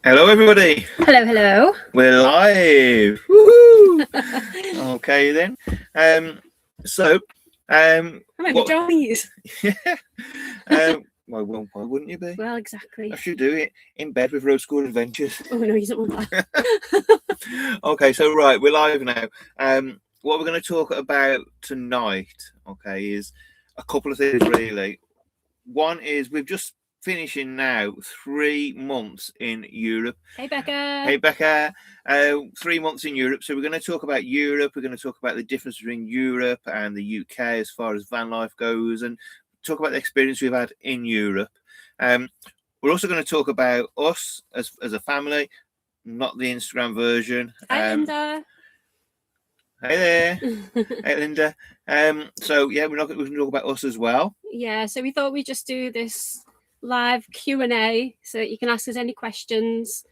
Hello, everybody. Hello, hello. We're live. Woohoo! Okay, then. So, I'm overjoyed. why wouldn't you be? Well, exactly. I should do it in bed with Road School Adventures. Oh no, you don't want that. Okay, so right, we're live now. What we're going to talk about tonight, okay, is a couple of things really. One is we've just finishing now 3 months in Europe. Hey, Becca. Hey, Becca. 3 months in Europe. So we're going to talk about Europe. We're going to talk about the difference between Europe and the UK as far as van life goes, and talk about the experience we've had in Europe. We're also going to talk about us as a family, not the Instagram version. Hi, Linda. Hey there. Hey, Linda. So yeah, we're going to talk about us as well. Yeah, so we thought we'd just do this live Q&A so that you can ask us any questions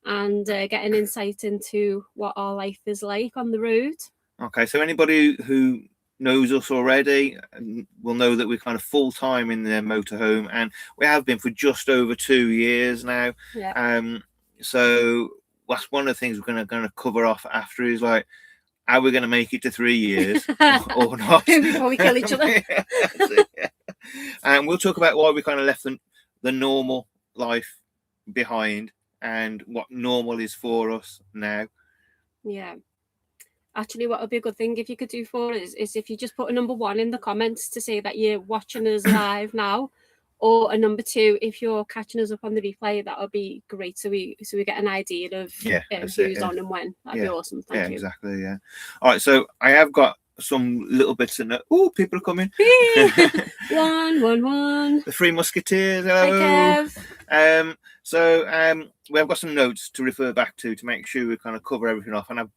and get an insight into what our life is like on the road. Okay, so anybody who knows us already will know that we're kind of full-time in the motorhome, and we have been for just over 2 years now. Yeah. So that's one of the things we're going to cover off after, is like, are we going to make it to 3 years or not before we kill each other? And we'll talk about why we kind of left the normal life behind and what normal is for us now. Yeah. Actually, what would be a good thing if you could do for us is if you just put a number 1 in the comments to say that you're watching us live now, or a number 2 if you're catching us up on the replay. That would be great, so we get an idea of who's on and when. That'd be awesome. Thank you. Exactly. Yeah. All right, so I have got some little bits in it. Oh, people are coming. one. The Three Musketeers. Hello. Hi, Kev. So we have got some notes to refer back to make sure we kind of cover everything off, and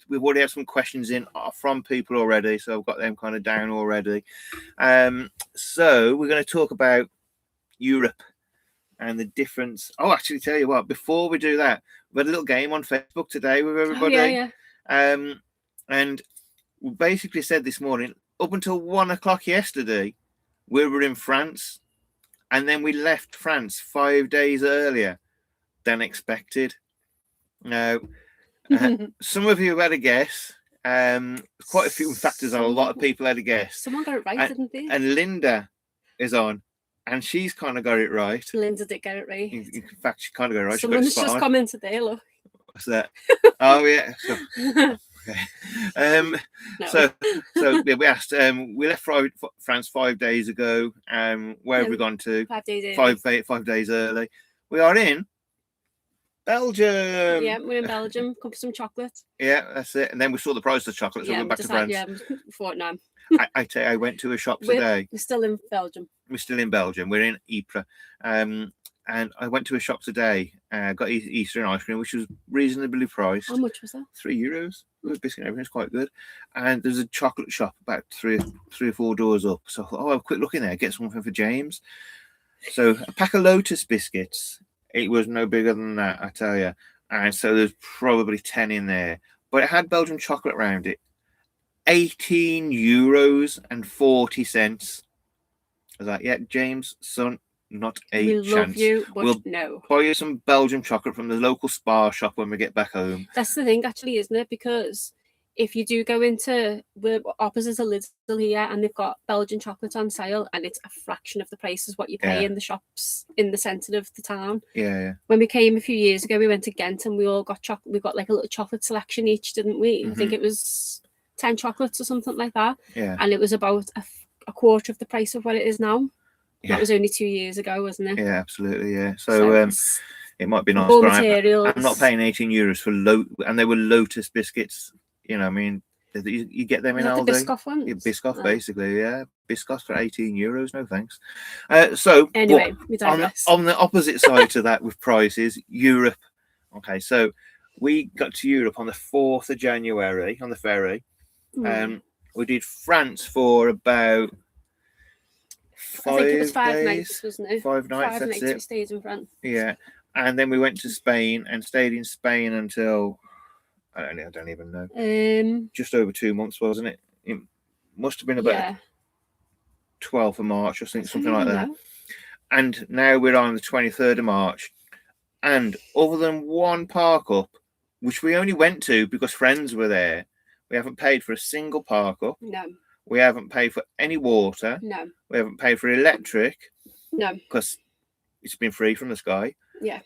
we've already had some questions in from people already, so I've got them kind of down already. So we're going to talk about Europe and the difference. Oh, actually, tell you what, before we do that, we had a little game on Facebook today with everybody. Oh, yeah. And we basically said this morning, up until 1 o'clock yesterday, we were in France, and then we left France 5 days earlier than expected. Now, some of you had a guess. Quite a few factors on. A lot of people had a guess. Someone got it right, didn't they? And Linda is on, and she's kind of got it right. Linda did get it right. In fact, she kind of got it right. Someone's just commented there, look. What's that? Oh, yeah. So, okay. So yeah, we asked. We left France 5 days ago. Where have we gone to? 5 days early. 5 days early. We are in Belgium. Yeah, we're in Belgium. Come for some chocolate. Yeah, that's it. And then we saw the price of the chocolate, so we went back to France. Yeah, before now. I went to a shop today. We're still in Belgium. We're still in Belgium. We're in Ypres. And I went to a shop today, got Eastern ice cream, which was reasonably priced. How much was that? €3. With biscuit and everything, it's quite good. And there's a chocolate shop about three or four doors up. So I thought, I'll have a quick look in there, get something for James. So a pack of Lotus biscuits. It was no bigger than that, I tell you. And so there's probably 10 in there. But it had Belgian chocolate around it. €18.40. I was like, yeah, James, son, not a chance. We love you, but we'll no. buy you some Belgian chocolate from the local Spar shop when we get back home. That's the thing, actually, isn't it? Because if you do go into, we're opposite a Lidl here, and they've got Belgian chocolate on sale, and it's a fraction of the price as what you pay in the shops in the centre of the town. Yeah. When we came a few years ago, we went to Ghent, and we all got chocolate. We got like a little chocolate selection each, didn't we? I think it was 10 chocolates or something like that. Yeah. And it was about a quarter of the price of what it is now. Yeah. That was only 2 years ago, wasn't it? Yeah, absolutely. Yeah. So it might be nice. All materials. I'm not paying €18 for and they were Lotus biscuits. You know, I mean, you get them in Aldi. The Biscoff ones. Yeah, Biscoff, basically. Yeah, Biscoff for €18. No thanks. So anyway, on the opposite side to that with prices, Europe. Okay, so we got to Europe on the 4th of January on the ferry. We did France for about 5 I think it was 5 days. nights, wasn't it? 5 nights. 5 that's nights it. we stayed in France. Yeah, and then we went to Spain and stayed in Spain until I don't even know. Just over 2 months, wasn't it? It must have been about 12th of March, I think, something like that. And now we're on the 23rd of March. And other than one park up, which we only went to because friends were there, we haven't paid for a single park up. No. We haven't paid for any water. No. We haven't paid for electric. No. Because it's been free from the sky. Yeah.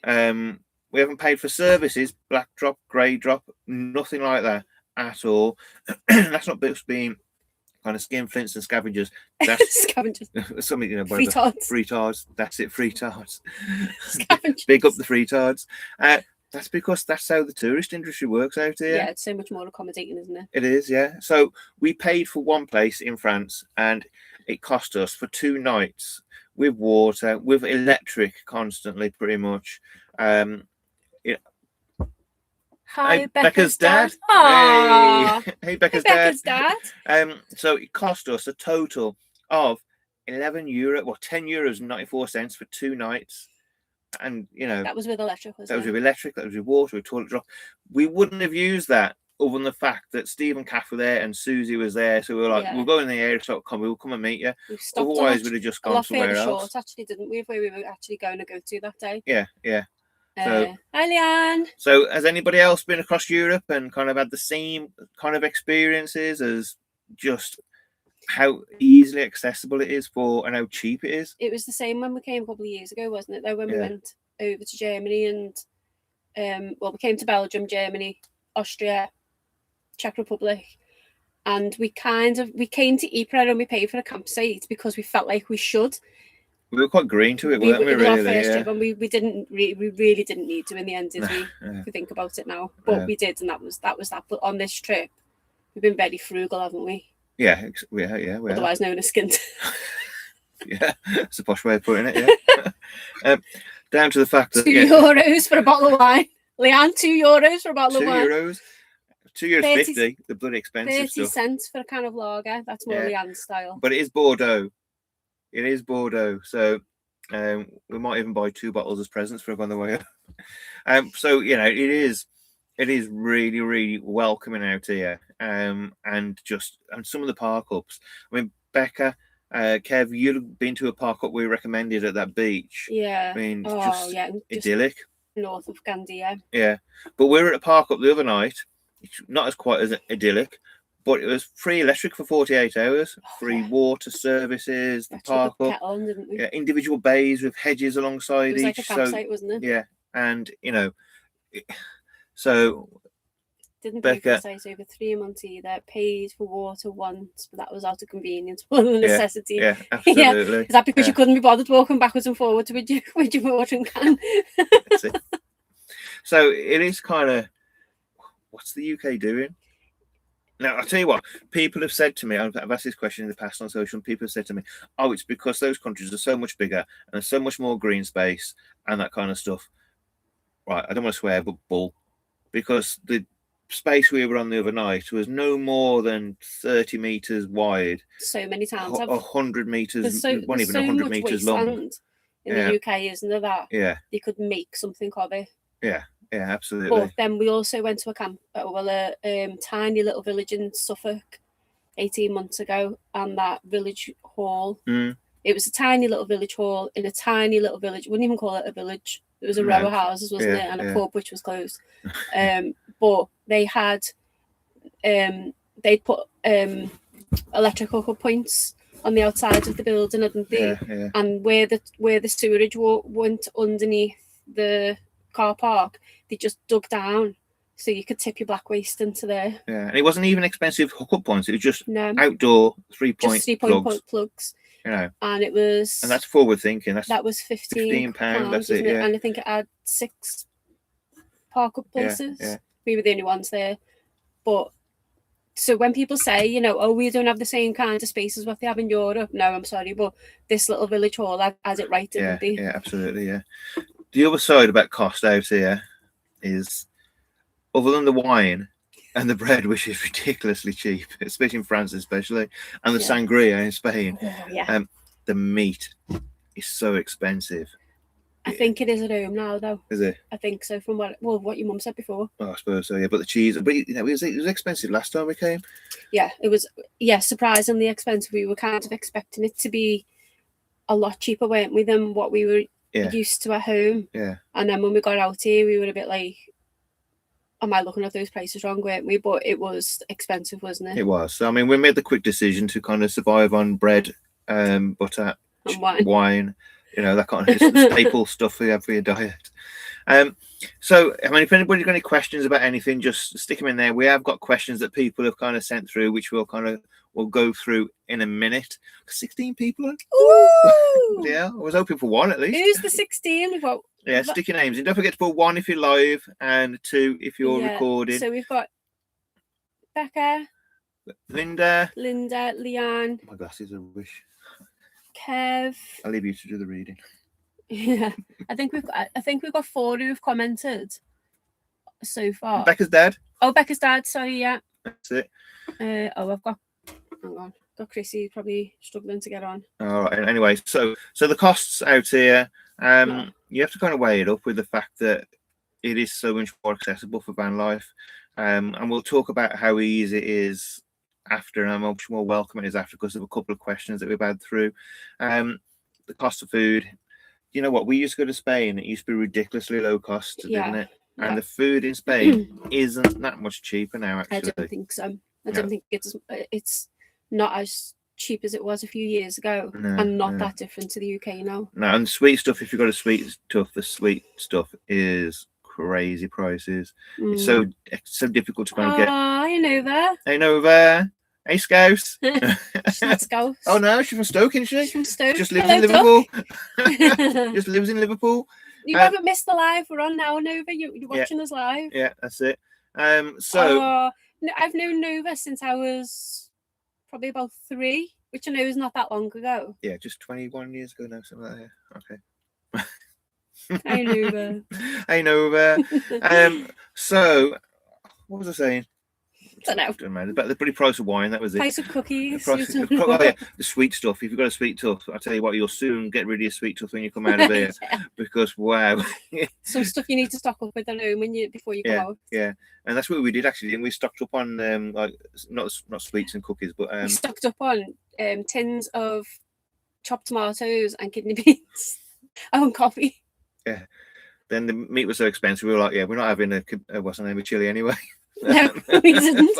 We haven't paid for services, black drop, grey drop, nothing like that at all. That's not just being kind of skinflints and scavengers. That's Scavengers. something, you know, Freetards. Freetards. That's it, freetards. Scavengers. Big up the freetards. That's because that's how the tourist industry works out here. Yeah, it's so much more accommodating, isn't it? It is, yeah. So we paid for one place in France, and it cost us for 2 nights with water, with electric constantly, pretty much. Hi, Becca's dad. Hey, Becca's dad. So it cost us a total of €11, well, €10.94 for 2 nights. And you know, that was with electric, that was with electric, that was with water, with toilet drop. We wouldn't have used that other than the fact that Steve and Kath were there and Susie was there. So we were like, we'll go in the area, so we'll come and meet you. Otherwise, we'd have just gone somewhere else. Short, actually, didn't we? Where we were actually going to go to that day. Yeah. So, hi, Leanne. So, has anybody else been across Europe and kind of had the same kind of experiences as just how easily accessible it is and how cheap it is? It was the same when we came a couple of years ago, wasn't it? Though when we went over to Germany and we came to Belgium, Germany, Austria, Czech Republic, and we came to Ypres and we paid for a campsite because we felt like we should. We were quite green to it, weren't we? Really, our first trip, and we really didn't need to in the end, did we? If we think about it now, but we did, and that was that. But on this trip, we've been very frugal, haven't we? Yeah. Otherwise known as skint. Yeah, it's a posh way of putting it. Yeah. Down to the fact that €2 for a bottle of wine, Leanne. €2 for a bottle of wine. €2. €2.50. The bloody expensive 30 stuff. cents for a can of lager. That's more Leanne's style. But it is Bordeaux. So we might even buy 2 bottles as presents for on the way up. So you know, it is really, really welcoming out here. And some of the park ups. I mean, Becca, Kev, you've been to a park up we recommended at that beach. Yeah. I mean, just idyllic. North of Gandia. Yeah. But we were at a park up the other night. It's not as quite as idyllic, but it was free electric for 48 hours, free water services, the park up, on, didn't we? individual bays with hedges alongside it was each. Like a campsite, wasn't it? Yeah, and you know, so didn't pay for the site over 3 months either. Paid for water once, but that was out of convenience more than necessity. Yeah, absolutely. Is that because you couldn't be bothered walking backwards and forwards with your watering can? That's it. So it is kind of, what's the UK doing? Now, I'll tell you what, people have said to me, I've asked this question in the past on social, and people have said to me, oh, it's because those countries are so much bigger and there's so much more green space and that kind of stuff. Right, I don't want to swear, but bull. Because the space we were on the other night was no more than 30 metres wide. So many towns have 100 metres, even 100 metres long. In the UK, isn't there, that? Yeah. You could make something of it. Yeah. Yeah, absolutely. But then we also went to a tiny little village in Suffolk 18 months ago, and that village hall, it was a tiny little village hall in a tiny little village. Wouldn't even call it a village. It was a row of houses, wasn't it? And a pub which was closed. But they had, they put electrical points on the outside of the building, hadn't they? Yeah. And where the sewerage went underneath the car park, they just dug down so you could tip your black waste into there. Yeah, and it wasn't even expensive hookup points. It was just outdoor 3-point plugs. You know, and it was, and that's forward thinking. That was £15. That's it. Yeah. And I think it had 6 park up places. Yeah. We were the only ones there. But so when people say, you know, oh, we don't have the same kind of space as what they have in Europe, no, I'm sorry, but this little village hall has it right, didn't they? Yeah, absolutely. Yeah. The other side about cost out here is, other than the wine and the bread, which is ridiculously cheap, especially in France, and the sangria in Spain, the meat is so expensive. I think it is at home now, though. Is it? I think so. From what your mum said before. Oh, I suppose so. Yeah, but the cheese, but you know, it was expensive last time we came. Yeah, it was. Yeah, surprisingly expensive. We were kind of expecting it to be a lot cheaper, weren't we, than what we were used to at home. Yeah. And then when we got out here, we were a bit like, am I looking at those prices wrong, weren't we? But it was expensive, wasn't it? It was. So, I mean, we made the quick decision to kind of survive on bread, butter, And wine, you know, that kind of staple stuff we have for your diet. So, I mean, if anybody's got any questions about anything, just stick them in there. We have got questions that people have kind of sent through, which we'll go through in a minute. 16 people. Ooh! Yeah, I was hoping for one at least. Who's the 16? We've got... Yeah, stick your names in. Don't forget to put 1 if you're live and 2 if you're recording. So we've got Becca, Linda, Leanne. My glasses are rubbish. Kev. I'll leave you to do the reading. Yeah, I think we've got 4 who've commented so far. Becca's dad. Oh, Becca's dad. Sorry, yeah. That's it. I've got. Hang on. Got Chrissy probably struggling to get on. All right. Anyway, so the costs out here, you have to kind of weigh it up with the fact that it is so much more accessible for van life, and we'll talk about how easy it is after, and how much more welcome it is after, because of a couple of questions that we've had through. The cost of food. You know what? We used to go to Spain. It used to be ridiculously low cost, didn't it? Yeah. And the food in Spain isn't that much cheaper now, actually. I don't think so. I don't think it's not as cheap as it was a few years ago, and not that different to the UK now. No, and sweet stuff, if you've got a sweet stuff, the sweet stuff is crazy prices. It's so difficult to kind of get. I know that. I know there. Hey, Scouse. She's not Scouse. Oh no, she's from Stoke, isn't she? She's from Stoke. Just lives in Liverpool. Just lives in Liverpool. You haven't missed the live. We're on now, Nova. You're watching us live. Yeah, that's it. So I've known Nova since I was probably about 3, which I know is not that long ago. Yeah, just 21 years ago now, something like that. Okay. I Nova. I Nova. So what was I saying? I don't know. About the bloody price of wine, that was it. Price of cookies. The sweet stuff. If you've got a sweet tooth, I tell you what, you'll soon get rid of your sweet tooth when you come out of here. Because wow. Some stuff you need to stock up with at home before you go out. Yeah. And that's what we did actually, and we stocked up on like not sweets and cookies, but we stocked up on tins of chopped tomatoes and kidney beans and coffee. Yeah. Then the meat was so expensive, we were like, yeah, we're not having what's the name of chili anyway. No, we didn't.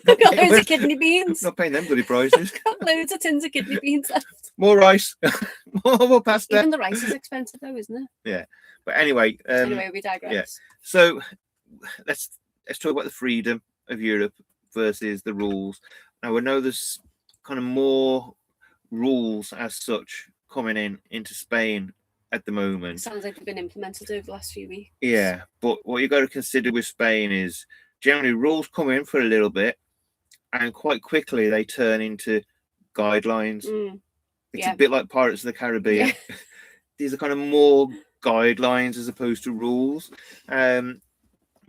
We've got loads of kidney beans. Not paying them bloody prices. Got loads of tins of kidney beans left. More rice. more pasta. Even the rice is expensive though, isn't it? Yeah. But anyway. We digress. Yeah. So let's talk about the freedom of Europe versus the rules. Now we know there's kind of more rules as such coming into Spain at the moment. Sounds like they've been implemented over the last few weeks. Yeah, but what you got to consider with Spain is generally rules come in for a little bit, and quite quickly they turn into guidelines. It's a bit like Pirates of the Caribbean. Yeah. These are kind of more guidelines as opposed to rules,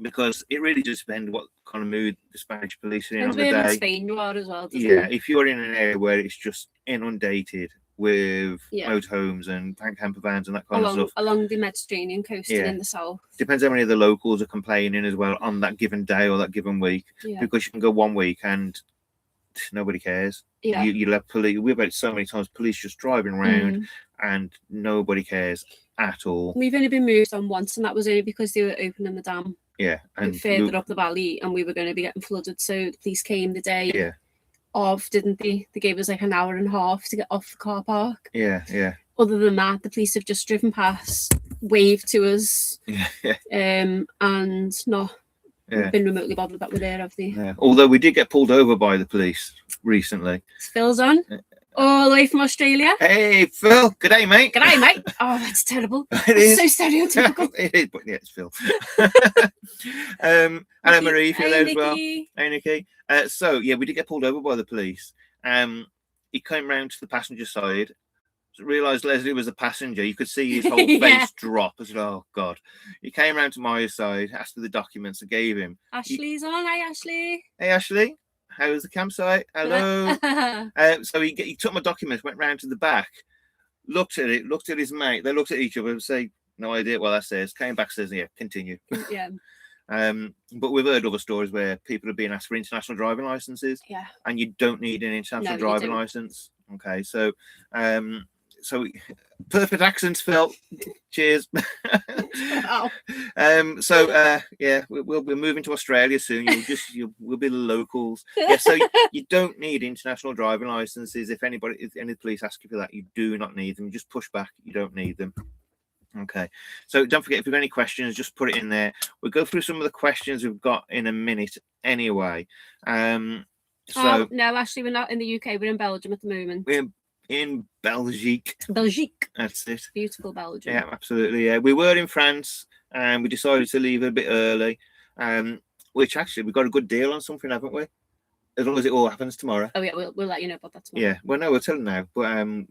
because it really just depends what kind of mood the Spanish police are in on the day. In Spain you are as well. If you're in an area where it's just inundated with motorhomes and camper vans and that kind of stuff along the Mediterranean coast and in the south. Depends how many of the locals are complaining as well on that given day or that given week, because you can go one week and nobody cares. You'll have police. We've had so many times police just driving around and nobody cares at all. We've only been moved on once, and that was only because they were opening the dam. And further up the valley, and we were going to be getting flooded. So the police came the day of, didn't they? They gave us like an hour and a half to get off the car park. Other than that, the police have just driven past, waved to us, and not been remotely bothered that we're there, have they? Although we did get pulled over by the police recently. Phil's on. All the way from Australia. Hey, Phil. Good day, mate. Good day, mate. Oh, that's terrible. It is. So stereotypical. It is, but yeah, it's Phil. Hello, Marie, if you're there as well. Hey, Nikki. So, yeah, we did get pulled over by the police. He came round to the passenger side, realised Leslie was a passenger. You could see his whole face drop. I said, oh, God. He came round to my side, asked for the documents I gave him. Ashley's on. Hi, Ashley. Hey, Ashley. How was the campsite? Hello. So he took my documents, went round to the back, looked at it, looked at his mate. They looked at each other and say, no idea what that says. Came back, says, yeah, continue. But we've heard other stories where people are being asked for international driving licenses. And you don't need an international driving license. Okay, so So perfect accents, Phil. Cheers. Wow. Yeah, we'll be moving to Australia soon. We'll be the locals. Yeah, so you don't need international driving licenses. If any police ask you for that, you do not need them. Just push back. You don't need them. Okay, so don't forget, if you've got any questions, just put it in there. We'll go through some of the questions we've got in a minute anyway. No, actually, we're not in the UK. We're in Belgium at the moment. We're in Belgique. That's it. Beautiful Belgium. Yeah, absolutely. Yeah, we were in France and we decided to leave a bit early. Which actually we got a good deal on something, haven't we? As long as it all happens tomorrow. Oh yeah, we'll let you know about that tomorrow. Yeah, well, no, we'll tell them now. But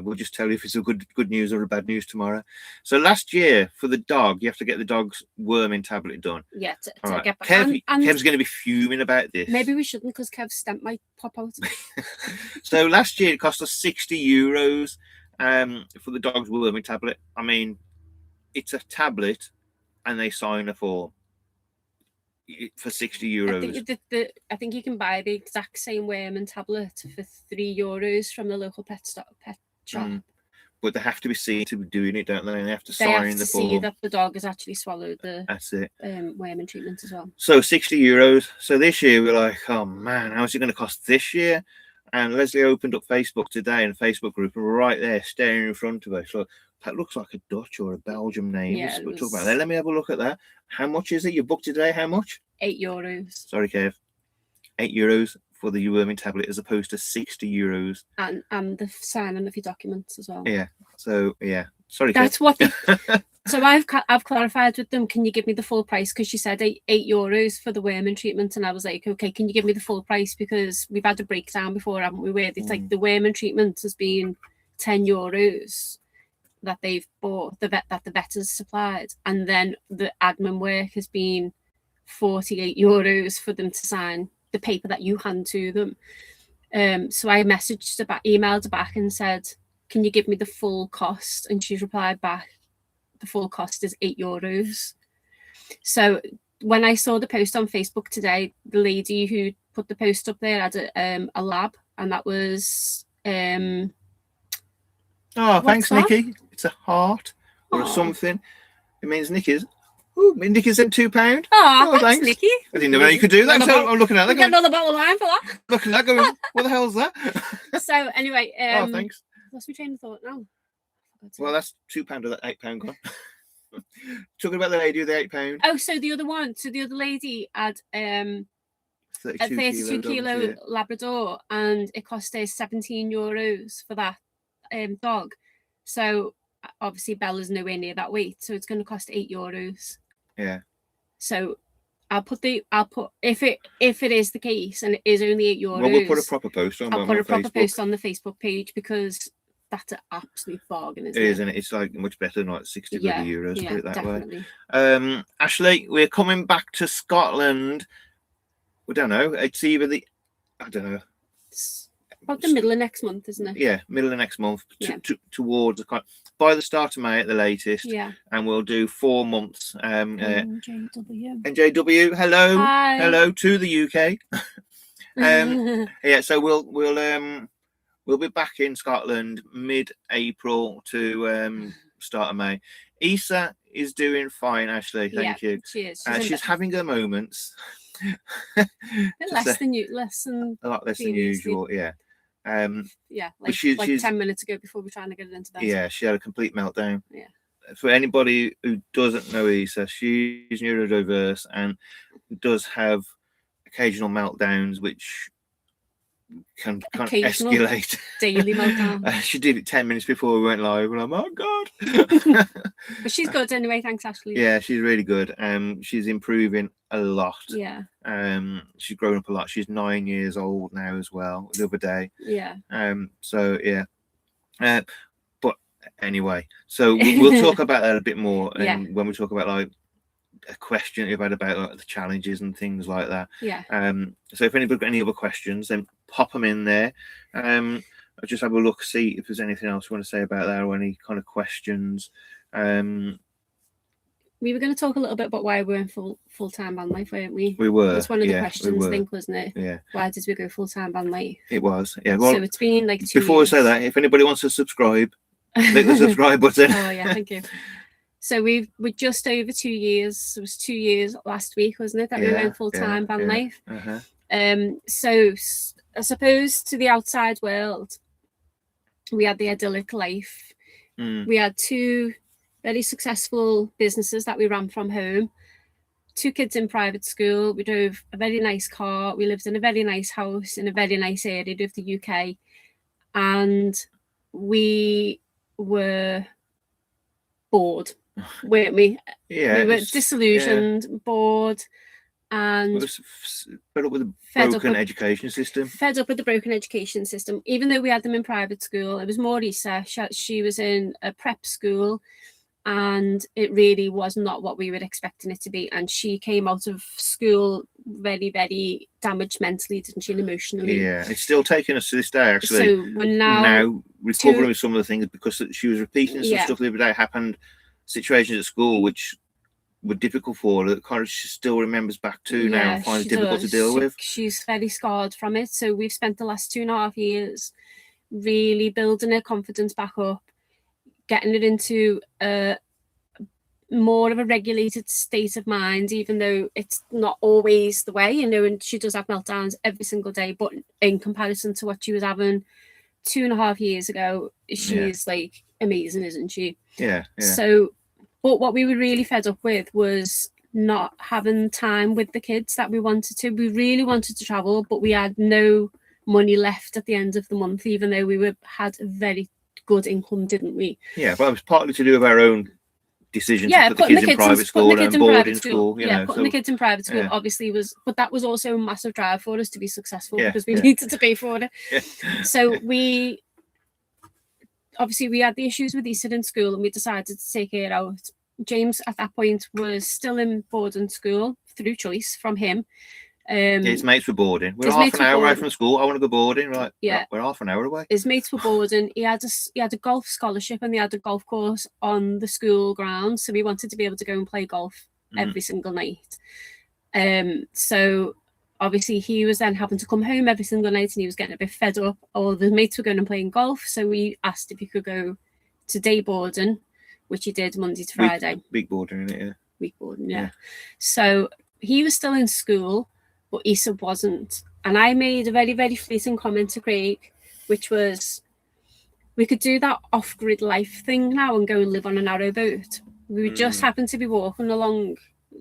we'll just tell you if it's a good news or a bad news tomorrow. So last year for the dog, you have to get the dog's worming tablet done. Yeah, to right. get back. Kev's going to be fuming about this. Maybe we shouldn't, because Kev's stamp might pop out. So last year it cost us €60 for the dog's worming tablet. I mean, it's a tablet, and they sign a form for €60. I think you can buy the exact same worming tablet for €3 from the local pet shop. But they have to be seen to be doing it, don't they? And they have to sign the form. See that the dog has actually swallowed the worming treatment as well. So €60. So this year we're like, oh man, how's it going to cost this year? And Leslie opened up Facebook today in a Facebook group, and we're right there staring in front of us. Look, that looks like a Dutch or a Belgium name. Yeah, we'll talk about that. Let me have a look at that. How much is it? You booked today? How much? €8. Sorry, Kev. €8 for the worming tablet as opposed to €60. And the signing of your documents as well. Yeah. So yeah. Sorry, that's Kev. So I've clarified with them. Can you give me the full price? Because she said €8 for the worming treatment, and I was like, okay, can you give me the full price? Because we've had a breakdown before, haven't we? Where it's like the worming treatment has been €10 that they've bought, the vet has supplied, and then the admin work has been €48 for them to sign the paper that you hand to them. So I emailed her back and said, can you give me the full cost? And she's replied back, the full cost is €8. So when I saw the post on Facebook today, the lady who put the post up there had a lab, and that was thanks, Nikki. It's a heart or something. It means Nikki's. Oh, Nikki sent £2. Oh, thanks, Nikki. I didn't know you could do that. So I'm looking at that. Get another bottle of wine for that. Looking at that, going, what the hell's that? So anyway, thanks. What's my train of thought now? Well, that's £2 of that £8 gone. Talking about the lady with the £8. Oh, so the other one. So the other lady had a 32 kilo Labrador, and it cost her €17 for that dog. So obviously Bella's nowhere near that weight, so it's going to cost €8. Yeah. So I'll put if it is the case and it is only €8. Well, we'll put a proper post on. I'll put a proper post on the Facebook page, because that's an absolute bargain, isn't it? It is, and it's like much better than like €60. Put it that definitely. Way. Ashley, we're coming back to Scotland. We don't know. It's either I don't know. It's about the middle of next month, isn't it? Yeah, middle of next month. Towards by the start of May at the latest. Yeah. And we'll do 4 months. NJW. Hello. Hi. Hello to the UK. Yeah. So we'll be back in Scotland mid-April to start of May. Isa is doing fine, Ashley. Thank you. She is. She's having her moments. A lot less than usual. Yeah. Like 10 minutes ago before we're trying to get it into bed. Yeah, she had a complete meltdown. Yeah. For anybody who doesn't know Isa, she's neurodiverse and does have occasional meltdowns, which can escalate. Daily meltdown. She did it 10 minutes before we went live, and I'm, oh God. But she's good anyway, thanks, Ashley. Yeah, she's really good. She's improving a lot. Yeah. She's grown up a lot. She's 9 years old now as well, the other day. Yeah. So yeah. But anyway, so we'll talk about that a bit more when we talk about like a question you've had about like the challenges and things like that. Yeah. So if anybody's got any other questions, then pop them in there. I'll just have a look, see if there's anything else you want to say about that or any kind of questions. We were going to talk a little bit about why we're in full-time van life, weren't we? We were. That's one of the questions, I think, wasn't it? Yeah. Why did we go full-time van life? It was. Yeah. Well, so it's been like 2 before years. we say that, if anybody wants to subscribe, Click the subscribe button. Oh yeah, thank you. So we're just over 2 years. It was 2 years last week, wasn't it, that we went full time van life. So I suppose to the outside world, we had the idyllic life. We had 2 very successful businesses that we ran from home, 2 kids in private school. We drove a very nice car. We lived in a very nice house in a very nice area of the UK, and we were bored, weren't we? Yeah, we were disillusioned, bored, and fed up with the broken education system. Fed up with the broken education system. Even though we had them in private school, it was more Lisa. She was in a prep school, and it really was not what we were expecting it to be. And she came out of school very, very damaged mentally, didn't she, and emotionally. Yeah, it's still taking us to this day, actually. So we're now recovering some of the things, because she was repeating some stuff the other day. Happened situations at school which were difficult for her, that kind of she still remembers back to now and finds it difficult to deal with. She's very scarred from it. So we've spent the last 2.5 years really building her confidence back up, getting it into more of a regulated state of mind, even though it's not always the way, and she does have meltdowns every single day, but in comparison to what she was having 2.5 years ago, she is like amazing, isn't she? Yeah. So, but what we were really fed up with was not having time with the kids that we wanted to. We really wanted to travel, but we had no money left at the end of the month, even though we had a very good income, didn't we? Yeah, but it was partly to do with our own decision to put the kids in private school and boarding school. Putting the kids in private school obviously was, but that was also a massive drive for us to be successful, because we needed to pay for it. So we had the issues with Easter in school, and we decided to take it out. James at that point was still in boarding school through choice from him. His mates were boarding. We're half an hour away from school. I want to go boarding. Right? Yeah, we're half an hour away. His mates were boarding. He had a golf scholarship, and they had a golf course on the school ground. So we wanted to be able to go and play golf every single night. So obviously he was then having to come home every single night, and he was getting a bit fed up. All the mates were going and playing golf, so we asked if he could go to day boarding, which he did Monday to Friday. Week boarding, isn't it? Yeah. Week boarding, yeah. So he was still in school, but Issa wasn't. And I made a very, very fleeting comment to Craig, which was, we could do that off-grid life thing now and go and live on a narrow boat. We would just happen to be walking along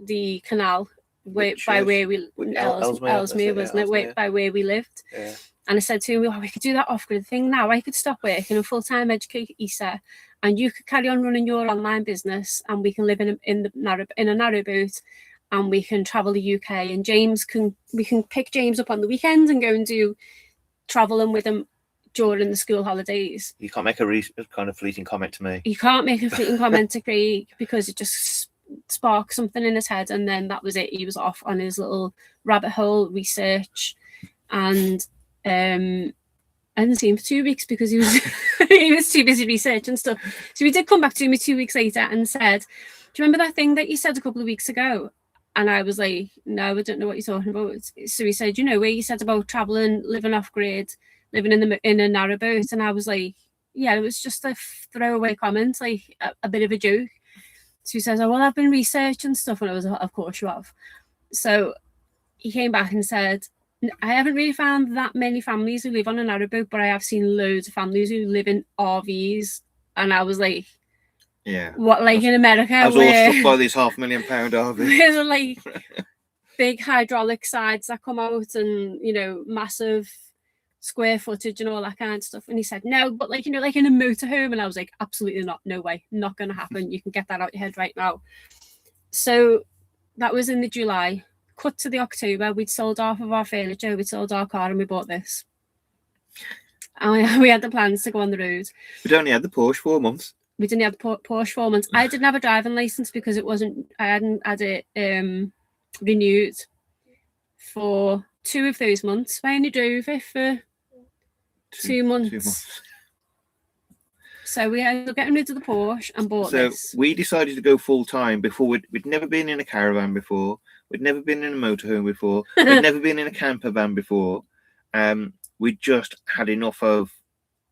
the canal by where we Ellesmere, wasn't it? By where we lived. Yeah. And I said to him, well, we could do that off-grid thing now. I could stop working and full-time educate Issa, and you could carry on running your online business, and we can live in a narrow boat, and we can travel the UK. And we can pick James up on the weekends and go and do traveling with him during the school holidays. You can't make a kind of fleeting comment to me. You can't make a fleeting comment to Craig, because it just sparked something in his head, and then that was it. He was off on his little rabbit hole research, and I didn't see him for 2 weeks because he was too busy researching stuff. So he did come back to me 2 weeks later and said, do you remember that thing that you said a couple of weeks ago? And I was like, no, I don't know what you're talking about. So he said, where you said about traveling, living off grid, living in a narrow boat? And I was like, yeah, it was just a throwaway comment, like a bit of a joke. So he says, oh, well, I've been researching stuff. And I was like, of course you have. So he came back and said, I haven't really found that many families who live on a narrow boat, but I have seen loads of families who live in RVs. And I was like, yeah, what, like in America? I was all struck by these £500,000 RVs. There's like big hydraulic sides that come out, and massive square footage and all that kind of stuff. And he said, no, but like in a motorhome. And I was like, absolutely not, no way, not going to happen. You can get that out your head right now. So that was in the July. Cut to the October, we'd sold half of our furniture, we'd sold our car, and we bought this. And we had the plans to go on the road. We'd only had the Porsche 4 months. We didn't have the Porsche 4 months. I didn't have a driving license because I hadn't had it renewed for 2 of those months. I only drove it for 2 months. 2 months. So we ended up getting rid of the Porsche and bought this. So we decided to go full time before. We'd never been in a caravan before. We'd never been in a motorhome before. We'd never been in a camper van before. We just had enough of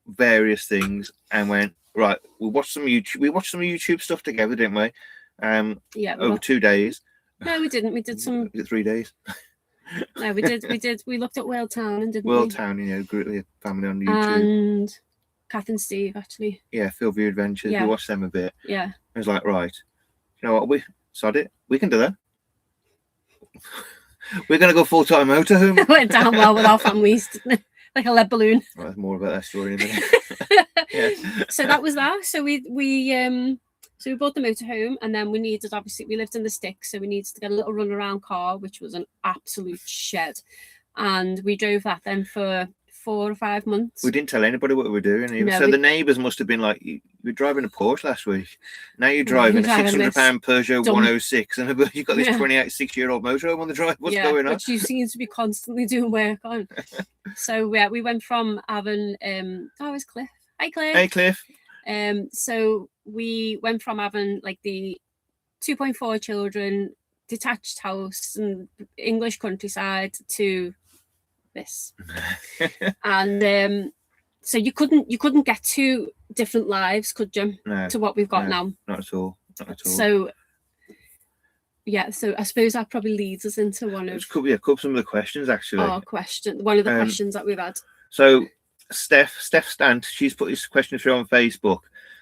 various things and went, right, we watched some YouTube stuff together, didn't we? Yeah. Over 2 days. No, we didn't. We did some. Was it 3 days? No, we did. We looked at Whale Town, and didn't World we? Town, group of family on YouTube. And Kath and Steve, actually. Yeah, Filview Adventures. Yeah. We watched them a bit. Yeah. I was like, right, you know what? We can do that. We're gonna go full-time motorhome. It went down well with our families, didn't it? Like a lead balloon. Well, more about that story in a minute. Yeah. So that was that. So we bought the motorhome, and then we lived in the sticks, so we needed to get a little runaround car, which was an absolute shed, and we drove that then for 4 or 5 months. We didn't tell anybody what we were doing. No, so the neighbours must have been like, "You were driving a Porsche last week. Now you're driving a £600 Peugeot 106, and you've got this 26-year-old motorhome on the drive. What's going on?" Which you seem to be constantly doing work on. So we went from having it's Cliff. Hi, Cliff. Hey, Cliff. So we went from having like the 2.4 children, detached house and English countryside to this. And so you couldn't get 2 different lives, could you? No, to what we've got now. Not at all. So yeah, so I suppose that probably leads us into one of some of the questions actually. One of the questions that we've had. So Steph Stant, she's put this question through on Facebook.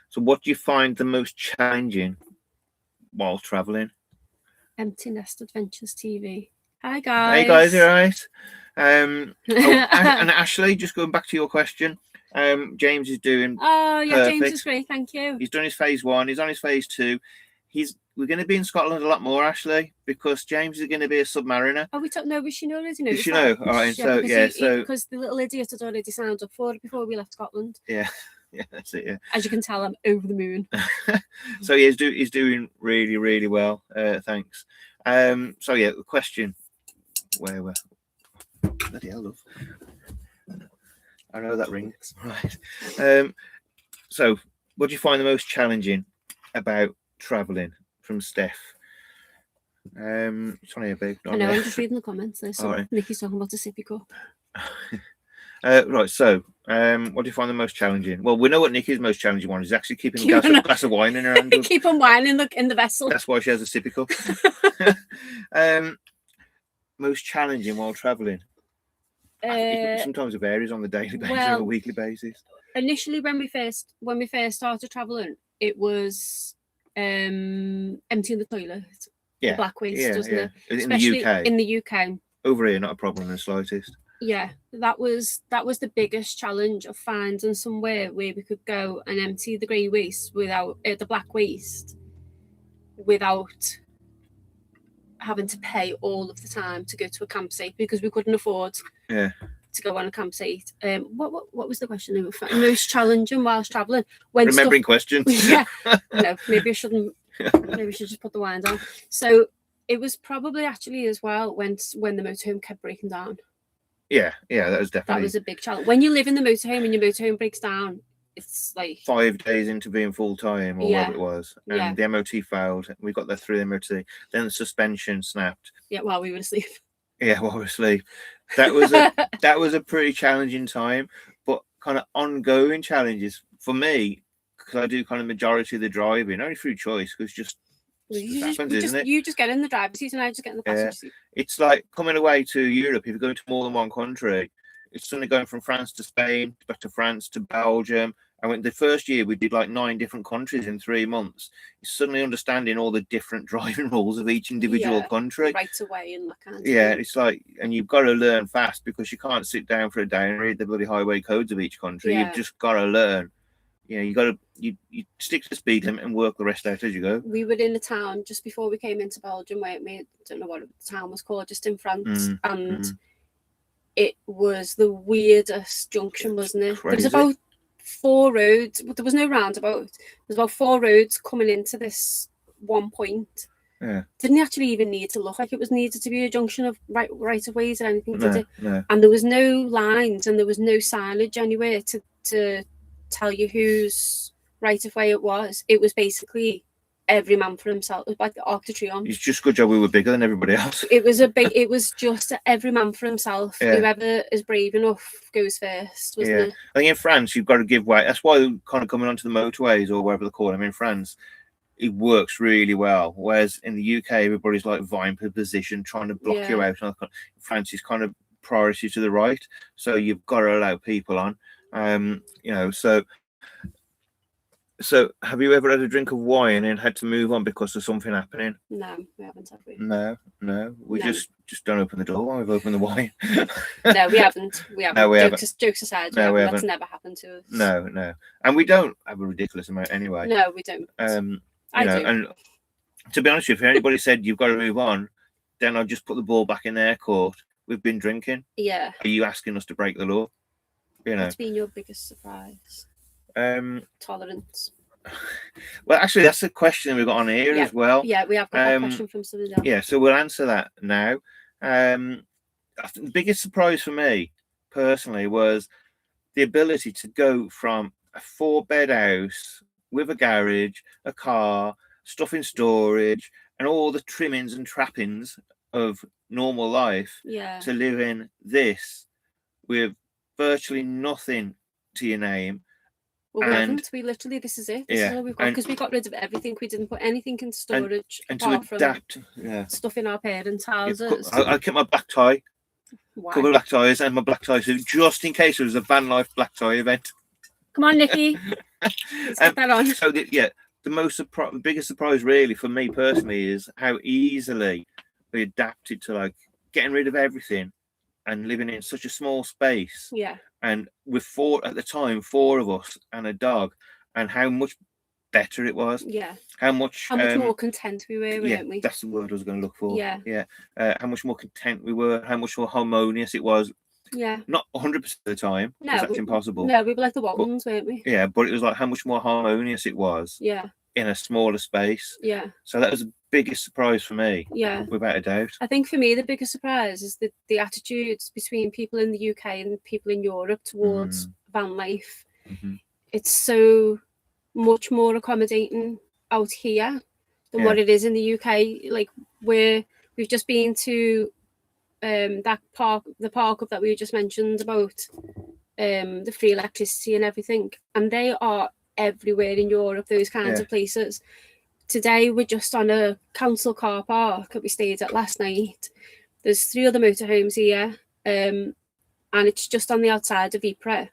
So what do you find the most challenging while traveling? Empty Nest Adventures TV. Hi guys. Hey guys, you all right? And Ashley, just going back to your question, James is doing perfect. James is great, thank you. He's done his phase 1, he's on his phase 2. We're going to be in Scotland a lot more, Ashley, because James is going to be a submariner. Oh, we she already knows. Did she know? All right, because the little idiot had already signed up for it before we left Scotland. Yeah, that's it. Yeah. As you can tell, I'm over the moon. So he's doing really, really well. Thanks. So yeah, the question. Where were? Bloody hell, love. I know that rings. Right. So what do you find the most challenging about traveling? From Steph. It's on here, babe. I know, I'm just reading the comments there. So right. Nikki's talking about a sippy cup. Right, so what do you find the most challenging? Well, we know what Nikki's most challenging one is actually keeping a glass of wine in her hand. Keep on wine in the vessel. That's why she has a sippy cup. Most challenging while traveling. Sometimes it varies on the daily basis or a weekly basis. Initially, when we first started traveling, it was emptying the toilet. Yeah, the black waste, wasn't it? In the UK. Over here, not a problem in the slightest. Yeah, that was the biggest challenge of finding somewhere where we could go and empty the grey waste without the black waste, without having to pay all of the time to go to a campsite, because we couldn't afford to go on a campsite. What was the question? Most challenging whilst traveling. Remembering questions. Yeah, no, maybe I shouldn't. Maybe we should just put the wine down. So it was probably actually as well when the motorhome kept breaking down. Yeah, that was definitely a big challenge. When you live in the motorhome and your motorhome breaks down, it's like 5 days into being full time or whatever it was, and the MOT failed. We got there through the MOT. Then the suspension snapped. Yeah, while we were asleep. Yeah, while we were asleep. That was a pretty challenging time, but kind of ongoing challenges for me, because I do kind of majority of the driving only through choice, because you just get in the driver's seat and I just get in the passenger seat. It's like coming away to Europe. If you're going to more than one country, it's suddenly going from France to Spain, back to France to Belgium. And when the first year we did like 9 different countries in 3 months, you're suddenly understanding all the different driving rules of each individual country. Right away in that kind of thing. It's like, and you've got to learn fast, because you can't sit down for a day and read the bloody highway codes of each country. You've just got to learn. You stick to the speed limit and work the rest out as you go. We were in a town just before we came into Belgium, where I don't know what the town was called, just in France, and it was the weirdest junction, wasn't it? Crazy. There was about 4 roads, but there was no roundabout. There's about 4 roads coming into this one point. Yeah. Didn't actually even need to look like it was needed to be a junction of right of ways or anything, did it? No. And there was no lines and there was no signage anywhere to tell you whose right of way it was. It was basically every man for himself. It was like the Arc de Triomphe. It's just good job we were bigger than everybody else. It was just every man for himself. Yeah. Whoever is brave enough goes first, wasn't it? I think in France you've got to give way. That's why kind of coming onto the motorways or whatever they call them in France, it works really well. Whereas in the UK, everybody's like vying for position, trying to block you out. In France is kind of priority to the right, so you've got to allow people on. You know, so have you ever had a drink of wine and had to move on because of something happening? No, we haven't, have we? No. We just don't open the door when we've opened the wine. No, we haven't. No, we jokes aside, no, we that's haven't. never happened to us. No. And we don't have a ridiculous amount anyway. No, we don't. You know, and to be honest with you, if anybody said you've got to move on, then I'll just put the ball back in their court. We've been drinking. Yeah. Are you asking us to break the law? You know. What's been your biggest surprise? Tolerance. Well, actually, that's a question we've got on here as well. Yeah, we have got that question from somebody else. Yeah, so we'll answer that now. I think the biggest surprise for me personally was the ability to go from a 4-bed house with a garage, a car, stuff in storage, and all the trimmings and trappings of normal life to live in this with virtually nothing to your name. Well, we haven't. We literally, this is it. This is all we've got, because we got rid of everything. We didn't put anything in storage and to adapt stuff in our parents' houses. I kept my black tie, couple of black ties, and my black tie suit just in case there was a van life black tie event. Come on, Nikki. Let's get that on. So the biggest surprise really for me personally is how easily we adapted to like getting rid of everything and living in such a small space. Yeah. And with 4 of us and a dog, and how much better it was. Yeah. How much more content we were, weren't we? That's the word I was going to look for. Yeah. How much more content we were, how much more harmonious it was. Yeah. Not 100% of the time. No, that's impossible. No, we were like the Waltons, weren't we? Yeah, but it was like how much more harmonious it was. Yeah. In a smaller space. Yeah. So that was the biggest surprise for me. Yeah. Without a doubt. I think for me the biggest surprise is the attitudes between people in the UK and people in Europe towards van life. Mm-hmm. It's so much more accommodating out here than what it is in the UK. Like we've just been to the park up that we just mentioned about the free electricity and everything, and they are everywhere in Europe, those kinds of places. Today we're just on a council car park that we stayed at last night. There's 3 other motorhomes here, and it's just on the outside of Ypres.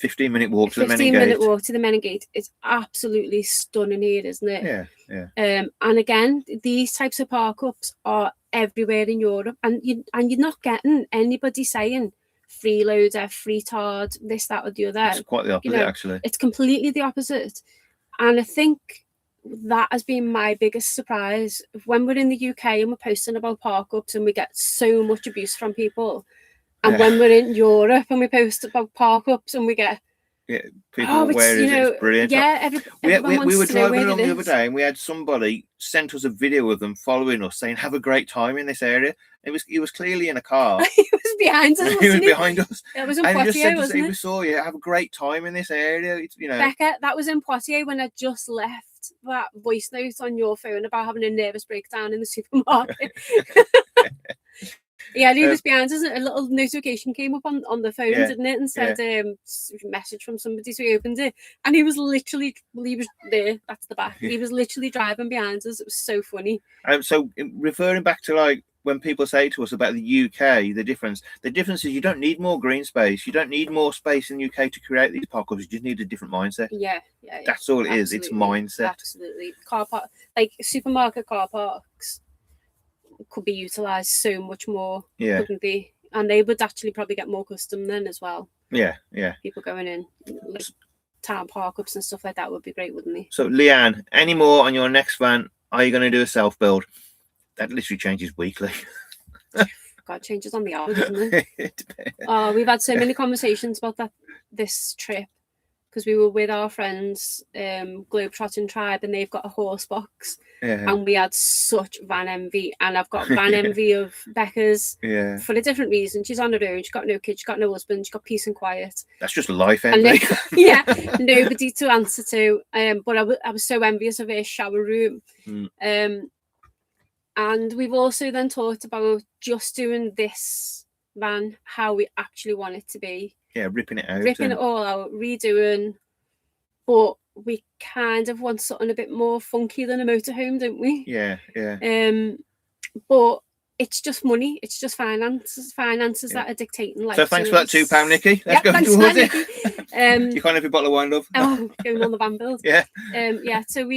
15-minute walk to the Menin Gate. 15-minute walk to the Menin Gate. It's absolutely stunning here, isn't it? Yeah. And again, these types of park-ups are everywhere in Europe, and you're not getting anybody saying freeloader, freetard, this, that, or the other. It's quite the opposite, actually. It's completely the opposite. And I think that has been my biggest surprise. When we're in the UK and we're posting about park-ups and we get so much abuse from people, and when we're in Europe and we post about park-ups and we get people it's brilliant. Yeah, we were driving along the other day and we had somebody sent us a video of them following us saying have a great time in this area. He was clearly in a car. He was behind us. He was behind us. It was in Poitiers, wasn't it? We saw you have a great time in this area. It's, Becca, that was in Poitiers when I just left that voice note on your phone about having a nervous breakdown in the supermarket. Yeah, he was behind us. A little notification came up on the phone, didn't it? And said message from somebody, so we opened it. And he was literally, he was there, that's the back. He was literally driving behind us. It was so funny. So referring back to like when people say to us about the UK, the difference is you don't need more green space. You don't need more space in the UK to create these park-ups. You just need a different mindset. Yeah. That's all it is. It's mindset. Absolutely. Car park, like supermarket car parks, could be utilised so much more, couldn't they? And they would actually probably get more custom then as well. Yeah. People going in, like town park-ups and stuff like that would be great, wouldn't they? So, Leanne, any more on your next van? Are you going to do a self-build? That literally changes weekly. God, changes on the hour, doesn't it? We've had so many conversations about that this trip. because we were with our friends, Globetrotting Tribe, and they've got a horse box, and we had such van envy. And I've got van envy of Becca's for a different reason. She's on her own. She's got no kids. She's got no husband. She's got peace and quiet. That's just life envy. Nobody to answer to. But I was so envious of her shower room. And we've also then talked about just doing this van how we actually want it to be. Yeah, ripping it all out, redoing. But we kind of want something a bit more funky than a motorhome, don't we? Yeah. But it's just money. It's just finances that are dictating life. So thanks for that £2, Nikki. Let's go towards it. You can't have a bottle of wine, love. Going on the van build. Yeah. So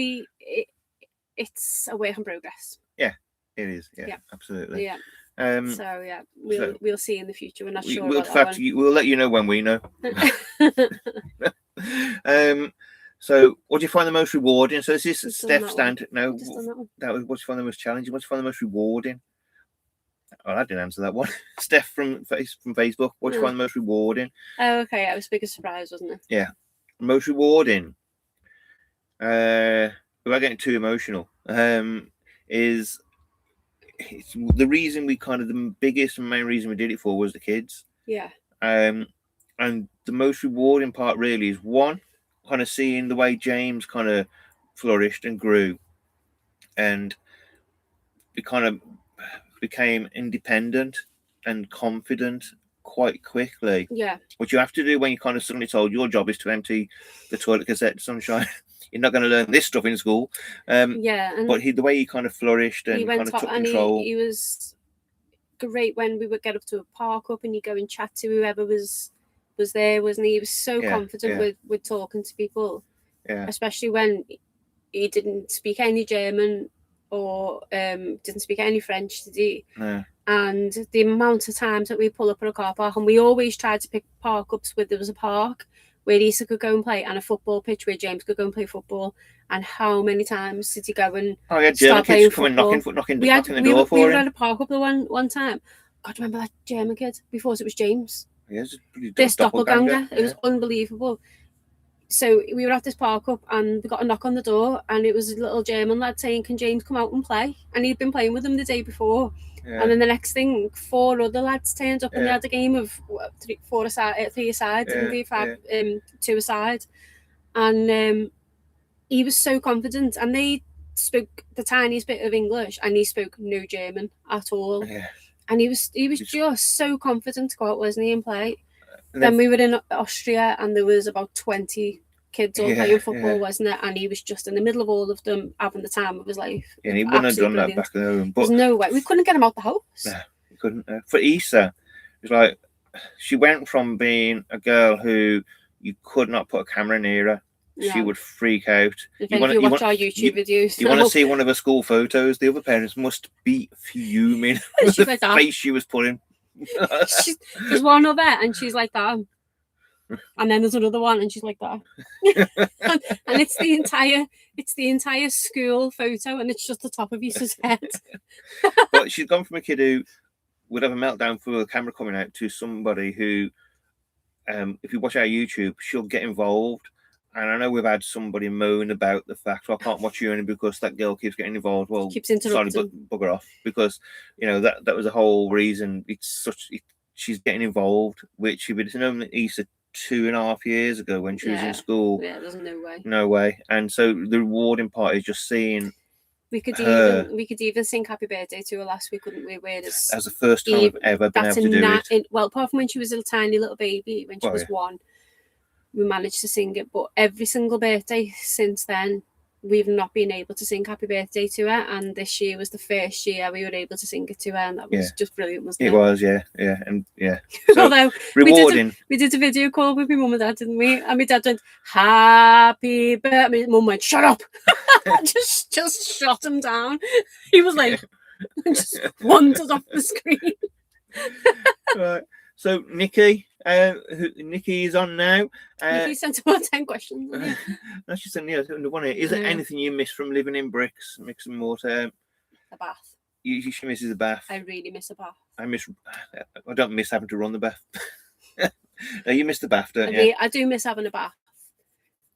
it's a work in progress. Yeah, it is. Yeah. Absolutely. Yeah. So we'll see in the future. We're not sure. We'll let you know when we know. So what do you find the most rewarding? So this is Steph stand. No, that was what do you find the most challenging? What do you find the most rewarding? Oh, I didn't answer that one. Steph from Facebook. What do you find the most rewarding? Oh, okay. It was a big surprise, wasn't it? Yeah, most rewarding. Without getting too emotional, is it's the reason the biggest and main reason we did it for was the kids. Yeah. And the most rewarding part really is one, kind of seeing the way James kind of flourished and grew, and we kind of became independent and confident quite quickly. Yeah. Which you have to do when you kind of suddenly told your job is to empty the toilet cassette, Sunshine. You're not going to learn this stuff in school. But the way he kind of flourished and kind of took control. He was great when we would get up to a park up and you go and chat to whoever was there, wasn't he? He was so confident with talking to people. Yeah. Especially when he didn't speak any German or didn't speak any French, did he? No. And the amount of times that we pull up at a car park, and we always tried to pick park ups where there was a park where Lisa could go and play, and a football pitch where James could go and play football. And how many times did he go and German kids come and knocking the door for him? We were at a park up the one time. God, remember that German kid? We thought it was James. Yeah, this doppelganger. It was unbelievable. So we were at this park up and we got a knock on the door, and it was a little German lad saying, "Can James come out and play?" And he'd been playing with them the day before. Yeah. And then the next thing, 4 other lads turned up and they had a game of 3 aside, and 2 aside. And he was so confident, and they spoke the tiniest bit of English, and he spoke no German at all. Yeah. And he was just so confident to go out, wasn't he, and play. Then we were in Austria, and there was about 20 kids all playing football, wasn't it? And he was just in the middle of all of them, having the time of his life. Yeah, and he wouldn't have done that back at home. But there's no way. We couldn't get him out the house. No, we couldn't. For Issa, it was like she went from being a girl who you could not put a camera near her. Yeah. She would freak out. If you watch our YouTube videos. You want to see one of her school photos? The other parents must be fuming with the face she was putting. There's one other, and she's like that. And then there's another one, and she's like that. and it's the entire school photo, and it's just the top of Issa's head. But she's gone from a kid who would have a meltdown for the camera coming out to somebody who, if you watch our YouTube, she'll get involved. And I know we've had somebody moan about the fact, I can't watch you because that girl keeps getting involved. Well, keeps interrupting. Sorry, bugger off, because that was the whole reason. She's getting involved, which she would have known Issa 2.5 years ago when she was in school. Yeah, there's no way. And so the rewarding part is just seeing. We could even sing Happy Birthday to her last week, couldn't we? That's the first time I've ever been able to do it. Well, apart from when she was a tiny little baby, when she was 1. We managed to sing it, but every single birthday since then, we've not been able to sing Happy Birthday to her. And this year was the first year we were able to sing it to her, and that was just brilliant, wasn't it? It was, yeah. So, although rewarding. We did a video call with my mum and dad, didn't we? And my dad went, "Happy Birthday." My mum went, "Shut up!" just shot him down. He was like, just wandered off the screen. Right. So Nikki. Nikki is on now. Nikki sent about 10 questions. No, she sent under one here. Is there anything you miss from living in bricks, mix and mortar? The bath. She misses the bath. I really miss a bath. I don't miss having to run the bath. No, you miss the bath, don't you? I do miss having a bath.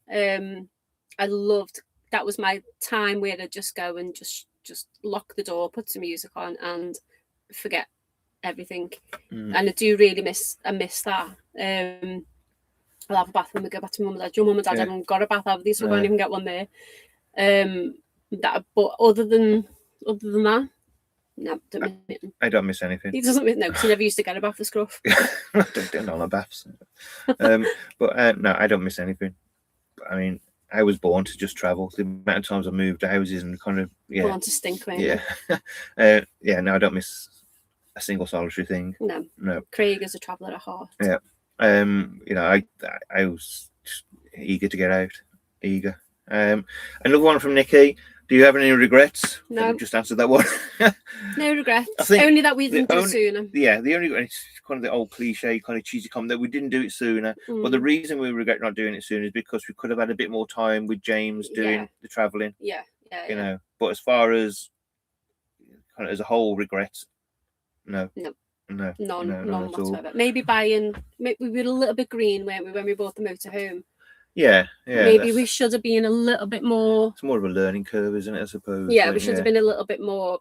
I loved that was my time where I'd just go and just lock the door, put some music on, and forget everything. And I do really miss that. I'll have a bath when we go back to mum and dad. Your mum and dad haven't got a bath, have they? So we won't even get one there. But other than that, no, I don't miss anything. He doesn't miss, no, because he never used to get a bath for scruff. I don't know the baths. But no, I don't miss anything. I mean, I was born to just travel. The amount of times I moved houses and kind of born to stink, mate. Yeah. No, I don't miss a single solitary thing. No. Craig is a traveller at heart. Yeah. I was just eager to get out. Eager. Another one from Nikki. Do you have any regrets? No. Just answered that one. No regrets. Only that we didn't do it sooner. Yeah, it's kind of the old cliche, kind of cheesy comment that we didn't do it sooner. But the reason we regret not doing it sooner is because we could have had a bit more time with James doing the travelling. Yeah. Know. But as far as kind of as a whole, regrets, no. None whatsoever. Maybe we were a little bit green, weren't we, when we bought the motorhome? Yeah. Maybe we should have been a little bit more. It's more of a learning curve, isn't it? I suppose. Yeah, we should have been a little bit more.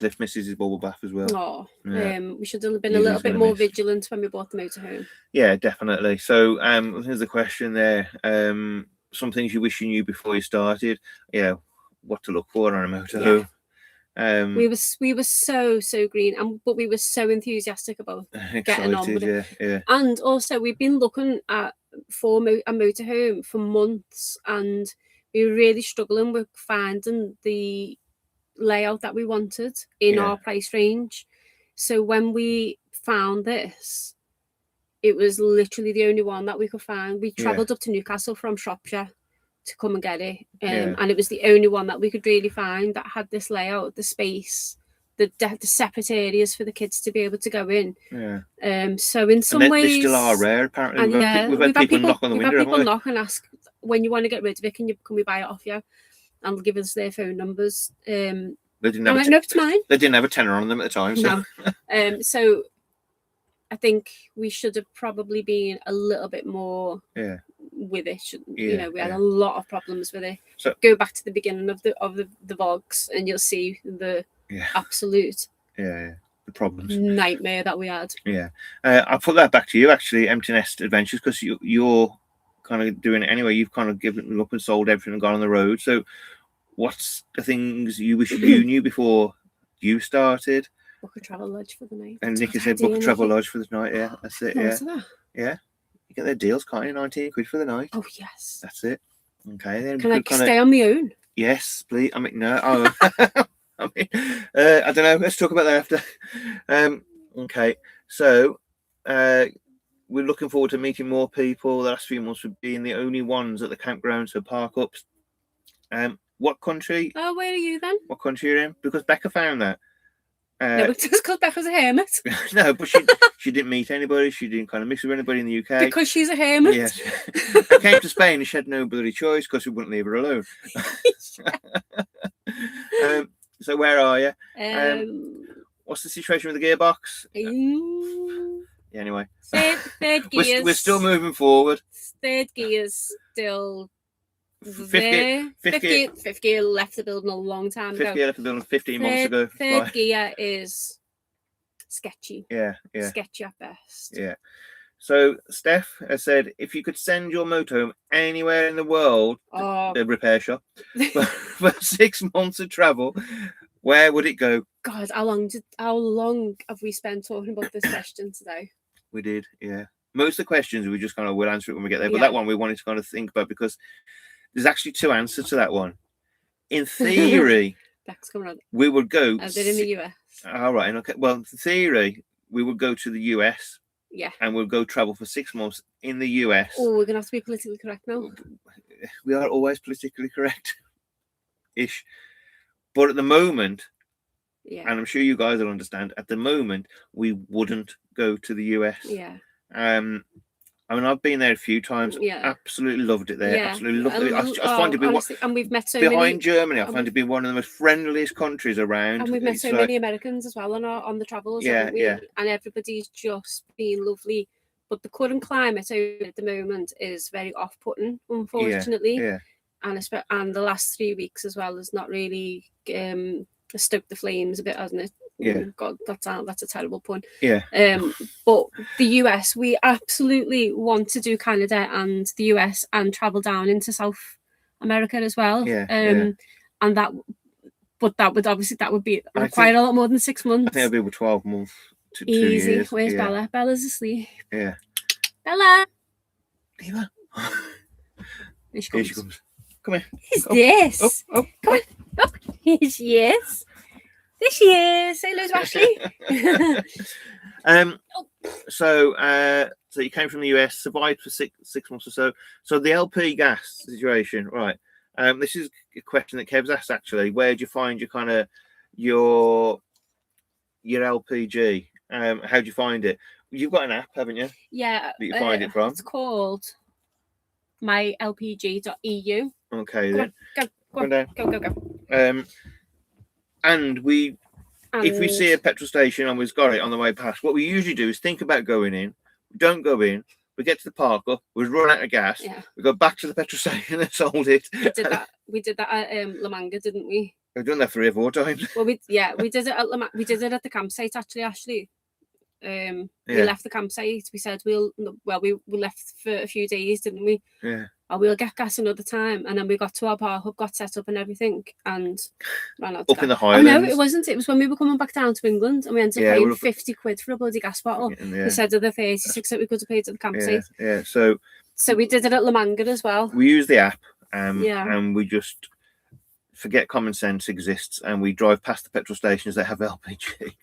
Lift Mrs. bubble bath as well. We should have been a little bit more vigilant when we bought the motorhome. Yeah, definitely. So, here's the question there. Some things you wish you knew before you started. What to look for on a motorhome. Yeah. We were so green, but we were so enthusiastic about getting on with it. Yeah. And also, we've been looking at for a motorhome for months, and we were really struggling with finding the layout that we wanted in our price range. So when we found this, it was literally the only one that we could find. We travelled up to Newcastle from Shropshire to come and get it, and it was the only one that we could really find that had this layout, the space, the separate areas for the kids to be able to go in. So in some ways, they still are rare. Apparently, we've had people knock on the window. People knock and ask when you want to get rid of it. Can we buy it off you? And give us their phone numbers. They didn't have no, it's mine. They didn't have a tenner on them at the time. So. No. So I think we should have probably been a little bit more. With it, we had a lot of problems with it. So go back to the beginning of the vlogs, and you'll see the absolute the problems, nightmare that we had. I'll put that back to you actually, Empty Nest Adventures, because you're kind of doing it anyway. You've kind of given up and sold everything and gone on the road. So what's the things you wish you knew before you started? Book a travel lodge for the night. And Nikki said book a travel lodge for the night. That's it. You get their deals, can't you? 19 quid for the night. Oh yes. That's it. Okay. Then can I stay on my own? Yes, please. I mean, no. I don't know. Let's talk about that after. Okay. So, we're looking forward to meeting more people. The last few months we've been the only ones at the campground, so park ups. What country? Oh, where are you then? What country you're in? Because Becca found that. No, it's just because Becca's a hermit. No, but she didn't meet anybody. She didn't kind of mix with anybody in the UK. Because she's a hermit. Yes. I came to Spain and she had no bloody choice because we wouldn't leave her alone. So where are you? What's the situation with the gearbox? Anyway. Third gears. We're still moving forward. Third gear's still... Fifth gear left the building a long time ago. Fifth gear left the building 15 months ago. Third gear is sketchy. Yeah. Sketchy at best. Yeah. So Steph has said, if you could send your motorhome anywhere in the world, the repair shop, for 6 months of travel, where would it go? God, how long have we spent talking about this question today? We did, yeah. Most of the questions we just kind of will answer it when we get there, but that one we wanted to kind of think about because there's actually two answers to that one. In theory, we would go. As in the US. All right. Okay. Well, in theory, we would go to the US. Yeah. And we'll go travel for 6 months in the US. Oh, we're going to have to be politically correct now. We are always politically correct-ish. But at the moment, and I'm sure you guys will understand, at the moment, we wouldn't go to the US. Yeah. I mean, I've been there a few times. Yeah. Absolutely loved it there. Absolutely loved it. I find it be and we've met so behind many, Germany. I find it be one of the most friendliest countries around. And we've met so many Americans as well on the travels. Yeah. And everybody's just been lovely, but the current climate at the moment is very off-putting, unfortunately. Yeah. And the last 3 weeks as well has not really stoked the flames a bit, hasn't it? Yeah. God, that's a terrible pun. Yeah. But the US, we absolutely want to do Canada and the US and travel down into South America as well. Yeah. And that would be require a lot more than 6 months. I think it'll be 12 months to 2 Easy. years. Where's Bella? Bella's asleep. Yeah. Bella. Eva. Here she Here she comes. Come here. Who's this? Oh. Come on. Oh, here she is. There she is. Say hello to Ashley. So you came from the US, survived for six months or so. So the LP gas situation, right? This is a question that Kev's asked actually. Where do you find your kind of your LPG? How do you find it? You've got an app, haven't you? Yeah. That you find it from? It's called mylpg.eu. Okay. Go on. Go. And if we see a petrol station and we've got it on the way past, what we usually do is think about going in. We don't go in. We get to the park up. We run out of gas. Yeah. We go back to the petrol station and sold it. We did that at La Manga, didn't we? We've done that 3 or 4 times. Well, we did it we did it at the campsite actually, Ashley. We left the campsite. We said we left for a few days, didn't we? Yeah. Or we'll get gas another time, and then we got to our park up, got set up and everything, and ran out. Up in the Highlands. Oh no, it wasn't. It was when we were coming back down to England, and we ended up paying 50 quid for a bloody gas bottle instead of the 36 that we could have paid at the campsite. Yeah. So we did it at La Manga as well. We use the app, and we just forget common sense exists, and we drive past the petrol stations that have LPG.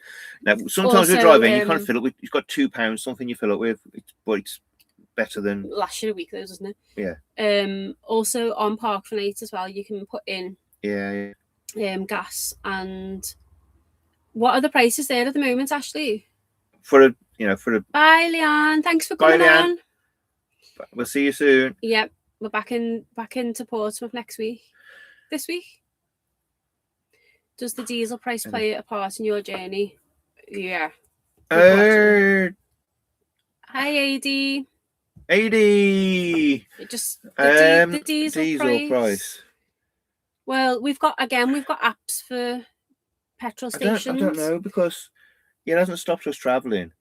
Now, sometimes we drive in, you kind of fill up with. You've got £2, something you fill up with, but it's better than last year a week, though, doesn't it? Yeah. Also on Park for Night as well, you can put in gas. And what are the prices there at the moment, Ashley? Bye, Leanne. Thanks for coming on. We'll see you soon. Yep, we're back into Portsmouth this week. Does the diesel price play a part in your journey? Yeah. Hi, AD. Just the diesel price. Well, we've got apps for petrol stations. I don't know, because it hasn't stopped us travelling.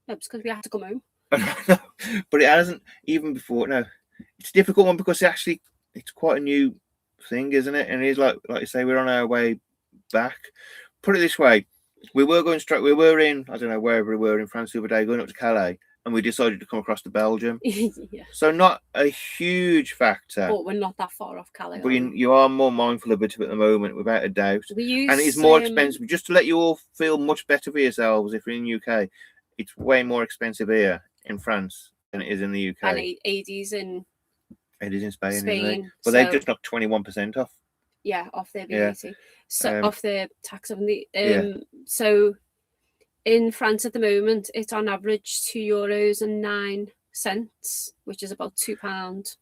No, it's because we had to come home. But it hasn't even before. No, it's a difficult one because it's quite a new thing, isn't it? And it's like you say, we're on our way back. Put it this way, we were in, I don't know, wherever we were in France the other day, going up to Calais, and we decided to come across to Belgium. Yeah. So not a huge factor. But we're not that far off Calais. But you are more mindful of it at the moment, without a doubt. And it's more expensive. Just to let you all feel much better for yourselves, if you're in the UK, it's way more expensive here in France than it is in the UK. And AD's in... It is in Spain, isn't it? But they've just knocked 21% off. Yeah, off their VAT. So off their tax on the so in France at the moment it's on average €2.09, which is about £2.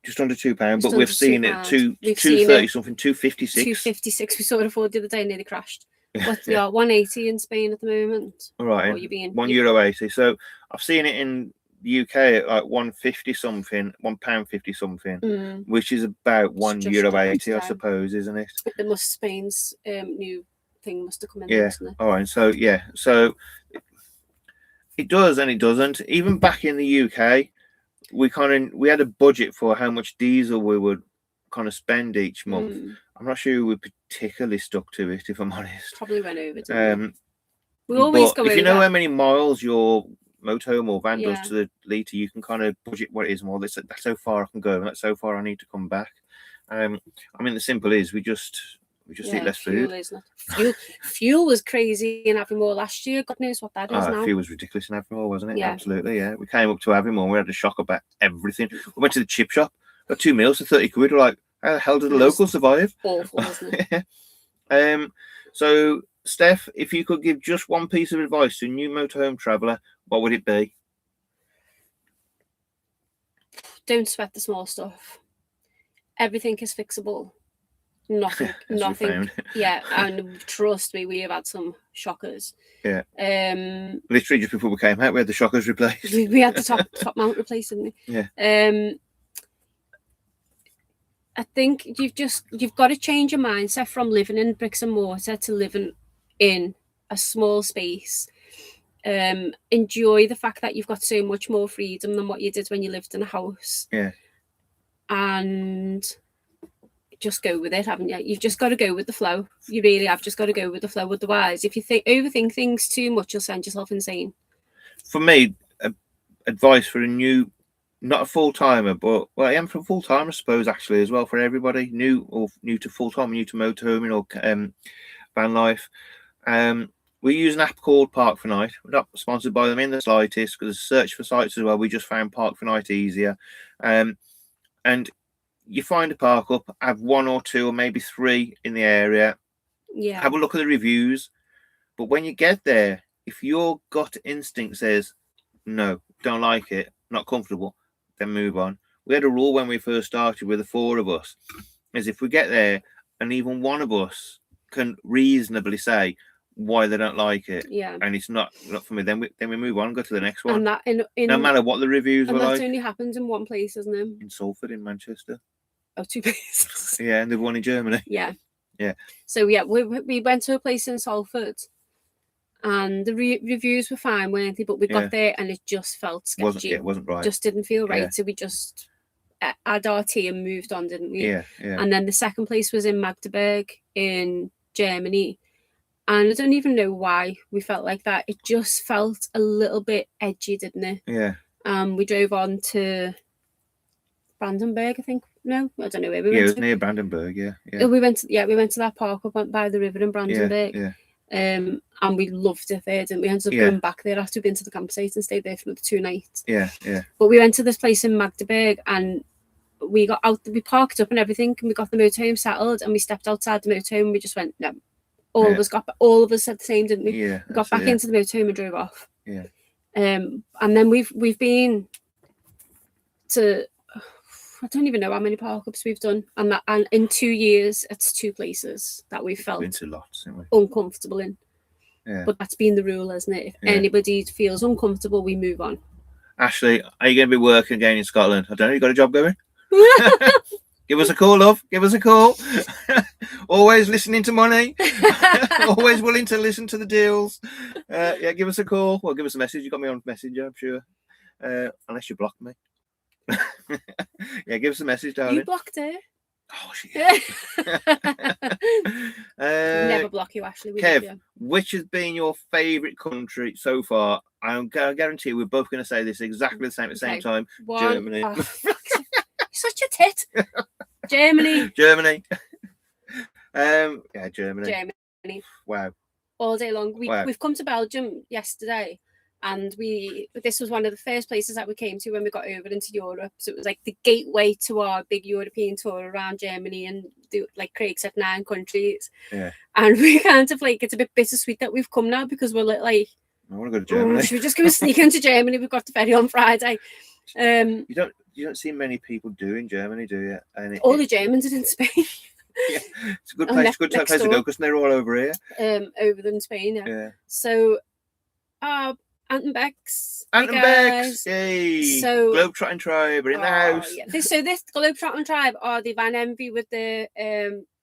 Just under £2, but we've seen it 2.30 something, 2.56. 2.56 we saw it for the other day, nearly crashed. But yeah, 1.80 in Spain at the moment. All right, €1.80. So I've seen it in the UK at like 1.50 something, £1.50 something, which is about €1.80, I suppose, isn't it? Spain's new thing must have come in. Yeah. All right. So so it does and it doesn't. Even back in the UK, we had a budget for how much diesel we would kind of spend each month. I'm not sure we particularly stuck to it, if I'm honest. Probably went over. Didn't we always go over. If you know how many miles your motorhome or van does to the litre, you can kind of budget what it is more. That's how far I can go, and that's how far I need to come back. I mean, the simple is we just eat less food. Fuel was crazy in Aviemore last year. God knows what that is now. Fuel was ridiculous in Aviemore, wasn't it? Yeah. Absolutely, yeah. We came up to Aviemore and we had a shock about everything. We went to the chip shop, got 2 meals for 30 quid. We're like, how the hell did the locals survive? Awful, wasn't it? So, Steph, if you could give just one piece of advice to a new motorhome traveller, what would it be? Don't sweat the small stuff. Everything is fixable. Nothing. As we Nothing. found. Yeah, and trust me, we have had some shockers. Yeah. Um, Literally just before we came out, we had the shockers replaced. we had the top mount replaced, didn't we? Yeah. I think you've got to change your mindset from living in bricks and mortar to living in a small space. Enjoy the fact that you've got so much more freedom than what you did when you lived in a house. Yeah. And just go with it, haven't you? You've just got to go with the flow. You really have just got to go with the flow. Otherwise, if you overthink things too much, you'll send yourself insane. For me, advice for a new, not a full-timer, but well, I am for full-time, I suppose, actually, as well, for everybody, new to full-time, new to motorhoming or van life. We use an app called Park for Night. We're not sponsored by them in the slightest, because search for sites as well. We just found Park for Night easier. And you find a park up, have 1 or 2 or maybe 3 in the area. Yeah. Have a look at the reviews. But when you get there, if your gut instinct says, no, don't like it, not comfortable, then move on. We had a rule when we first started with the 4 of us, is if we get there and even one of us can reasonably say why they don't like it, and it's not for me, then we move on, go to the next one. And that no matter what the reviews were like. And that only happens in one place, isn't it? In Salford, in Manchester. Oh, 2 places. Yeah, and the one in Germany. Yeah. Yeah. So yeah, we went to a place in Salford, and the reviews were fine, weren't they? But we got there and it just felt sketchy. It wasn't right. Just didn't feel right. Yeah. So we just had our tea and moved on, didn't we? Yeah, yeah. And then the second place was in Magdeburg in Germany. And I don't even know why we felt like that. It just felt a little bit edgy, didn't it? Yeah. We drove on to Brandenburg, I think. No, I don't know where we went. Yeah, it was near Brandenburg. Yeah, yeah. We went to that park up by the river in Brandenburg. Yeah. And we loved it there, didn't we? Ended up going back there after we'd been to the campsite and stayed there for another 2 nights. Yeah, yeah. But we went to this place in Magdeburg and we got out, we parked up and everything, and we got the motorhome settled, and we stepped outside the motorhome and we just went, no. All of us said the same, didn't we? Yeah. We got back into the motorhome and drove off. Yeah. And then we've been to, I don't even know how many park ups we've done, and in 2 years, it's 2 places that we've felt been to lots, haven't we? uncomfortable in. Yeah. But that's been the rule, isn't it? If anybody feels uncomfortable, we move on. Ashley, are you going to be working again in Scotland? I don't know. You got a job going? Give us a call, love. Give us a call. Always listening to money. Always willing to listen to the deals. Yeah, give us a call. Well, give us a message. You got me on Messenger, I'm sure. Unless you blocked me. Yeah, give us a message, darling. You blocked her. Oh, shit. Never block you, Ashley. Kev, which has been your favourite country so far? I guarantee we're both going to say this exactly the same at the same time. Germany. Oh, such a tit. Germany. Yeah, Germany. Wow. All day long. We've come to Belgium yesterday, and this was one of the first places that we came to when we got over into Europe. So it was like the gateway to our big European tour around Germany, and like Craig said, 9 countries. Yeah. And we kind of like, it's a bit bittersweet that we've come now, because we're like, I want to go to Germany. Should we just go sneak into Germany? We've got the ferry on Friday. You don't see many people doing Germany, do you? And all the Germans are in Spain. Yeah, it's a good place. Good place to go, because they're all over here. Over in Spain, yeah. So, Ant and Bex. Yay! So, Globetrotting Tribe are in the house. Yeah. This Globetrotting Tribe are the Van Envy with the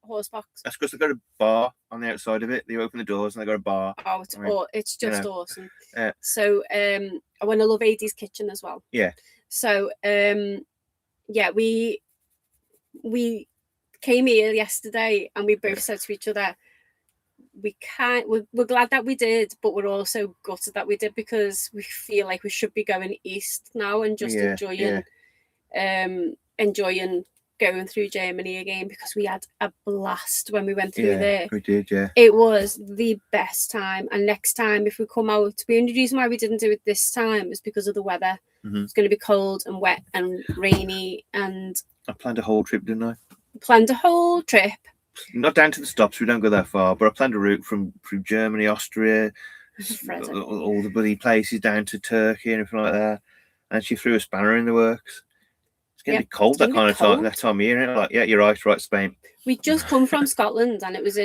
horse box. That's because they've got a bar on the outside of it. They open the doors and they've got a bar. Oh, it's just awesome. So, I want to love AD's kitchen as well. Yeah. So, yeah, we came here yesterday and we both said to each other, we're glad that we did, but we're also gutted that we did, because we feel like we should be going east now and just enjoying going through Germany again, because we had a blast when we went through there. We did, yeah. It was the best time. And next time, if we come out, the only reason why we didn't do it this time is because of the weather. Mm-hmm. It's going to be cold and wet and rainy. And I planned a whole trip, didn't I? Not down to the stops, we don't go that far, but I planned a route from Germany, Austria, all the bloody places down to Turkey and everything like that. And she threw a spanner in the works. It's getting a bit cold that kind of time. That time of year, isn't it? Like, yeah, you're right, Spain. We just come from Scotland, and it was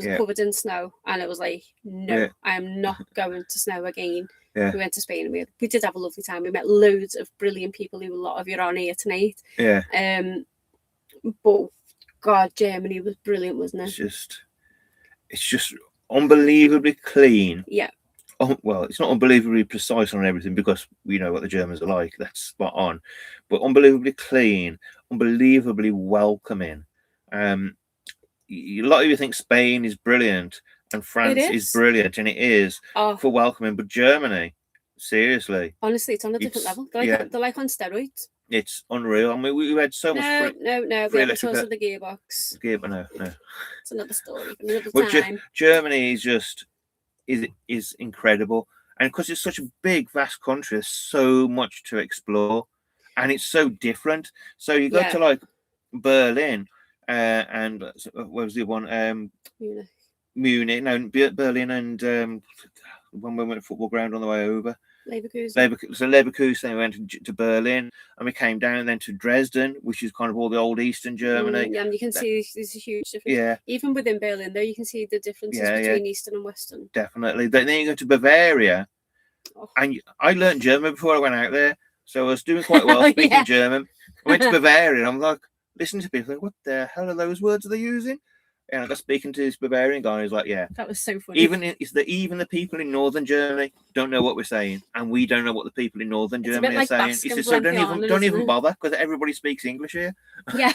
covered in snow, and it was like, no, I am not going to snow again. Yeah. We went to Spain, and we did have a lovely time. We met loads of brilliant people. A lot of you are on here tonight. Yeah. But God, Germany was brilliant, wasn't it? It's just unbelievably clean. Yeah. Oh, well, it's not unbelievably precise on everything because we know what the Germans are like. That's spot on. But unbelievably clean, unbelievably welcoming. A lot of you think Spain is brilliant and France is brilliant, and it is for welcoming. But Germany, seriously, honestly, it's on a different level. They're like on steroids. It's unreal. I mean, we had so much. No. We haven't told of the gearbox. No. It's another story. Another time. Germany is just is incredible, and because it's such a big, vast country, there's so much to explore, and it's so different. So you go to like Berlin, and what was the one? Munich. No, Berlin, and when we went to football ground on the way over. Leverkusen, we went to Berlin, and we came down then to Dresden, which is kind of all the old Eastern Germany. And you can see there's a huge difference. Yeah. Even within Berlin, though, you can see the differences between Eastern and Western. Definitely. Then you go to Bavaria, and I learned German before I went out there, so I was doing quite well speaking German. I went to Bavaria, and I'm like, listening to people, like, what the hell are those words they're using? And I got speaking to this Bavarian guy, and he's like, yeah. That was so funny. Even the people in northern Germany don't know what we're saying, and we don't know what the people in northern Germany are saying. He says, so don't even bother, because everybody speaks English here. Yeah.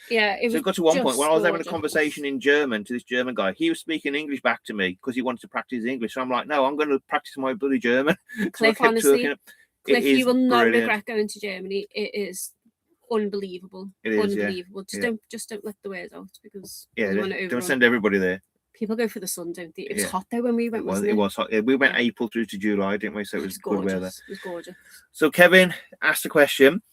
Yeah. It got to one point when I was having a conversation in German to this German guy. He was speaking English back to me because he wanted to practice English. So I'm like, no, I'm going to practice my bloody German. Cliff, honestly, Cliff, you will not regret going to Germany. It is unbelievable. It is unbelievable. Just don't let the words out, because don't send everybody there. People go for the sun, don't they? It was hot though when we went. It was hot. We went April through to July, didn't we? So it was good weather. It was gorgeous. So Kevin asked a question.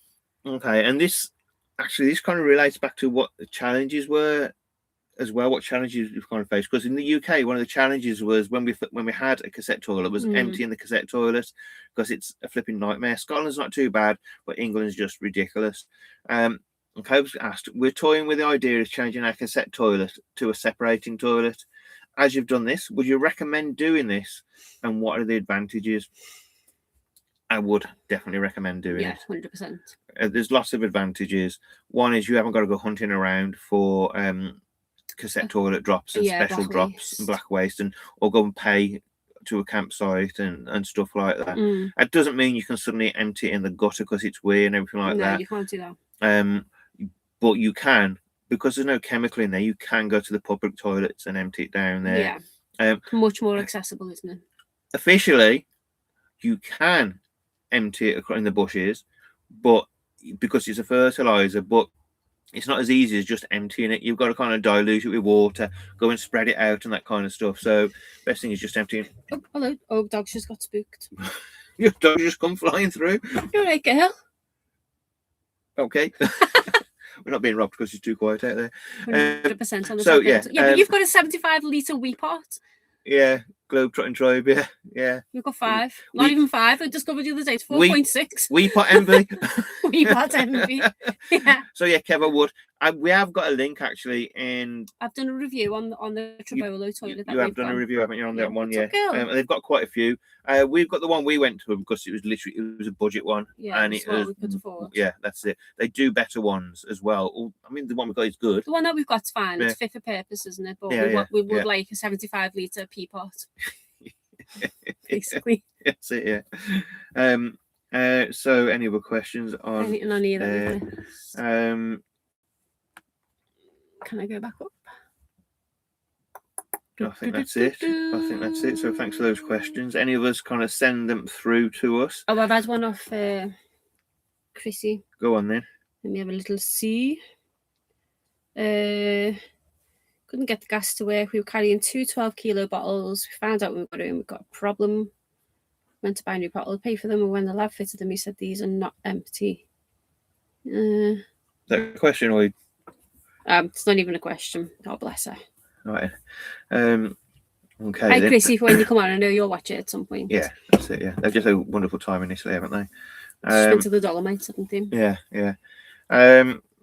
Okay, and this kind of relates back to what the challenges were as well. What challenges we've kind of faced, because in the UK, one of the challenges was when we had a cassette toilet, was emptying the cassette toilet, because it's a flipping nightmare. Scotland's not too bad, but England's just ridiculous. And Cope's asked, we're toying with the idea of changing our cassette toilet to a separating toilet. As you've done this, would you recommend doing this, and what are the advantages? I would definitely recommend doing it. 100%. There's lots of advantages. One is you haven't got to go hunting around for cassette toilet drops and special drops and black waste, or go and pay to a campsite and stuff like that. It doesn't mean you can suddenly empty it in the gutter because it's weird and everything like that. No, you can't do that. But you can, because there's no chemical in there, you can go to the public toilets and empty it down there. Yeah. Much more accessible, isn't it? Officially, you can empty it in the bushes, but because it's a fertilizer, but it's not as easy as just emptying it. You've got to kind of dilute it with water, go and spread it out and that kind of stuff. So best thing is just emptying. Oh, hello. Oh, dog's just got spooked. Your dog just come flying through. You're right, girl. Okay. We're not being robbed because she's too quiet out there. 100% on the so, but you've got a 75-litre wee pot. Yeah, Globetrotting Tribe, yeah. You've got 5. Not even 5. I discovered the other day. It's 4.6. Wee pot envy. Wee pot envy. Yeah. So yeah, Kev, I would. We have got a link actually in. I've done a review on the Trevolo toilet. You have done a review, haven't you, on that one? Yeah. They've got quite a few. We've got the one we went to because it was a budget one. Yeah, and it was, we could afford. Yeah, that's it. They do better ones as well. I mean, the one we've got is good. The one that we've got's fine. It's fit for purpose, isn't it? But we would like a 75-litre pea pot. Basically. That's it. Yeah. So any other questions on anything on either? Can I go back up? I think that's it. So thanks for those questions. Any of us kind of send them through to us? Oh, I've had one off Chrissy. Go on then. Let me have a little see. Couldn't get the gas to work. We were carrying 2 12-kilo bottles. We found out when we got home we've got a problem. Went to buy a new bottle, pay for them, and when the lab fitted them, he said these are not empty. Is that a question or? It's not even a question. God bless her. Right. Okay. Hi, Chrissy. For when you come on, I know you'll watch it at some point. Yeah, that's it. Yeah, they've just had a wonderful time initially, haven't they? Just went to the Dolomites, haven't they? Yeah.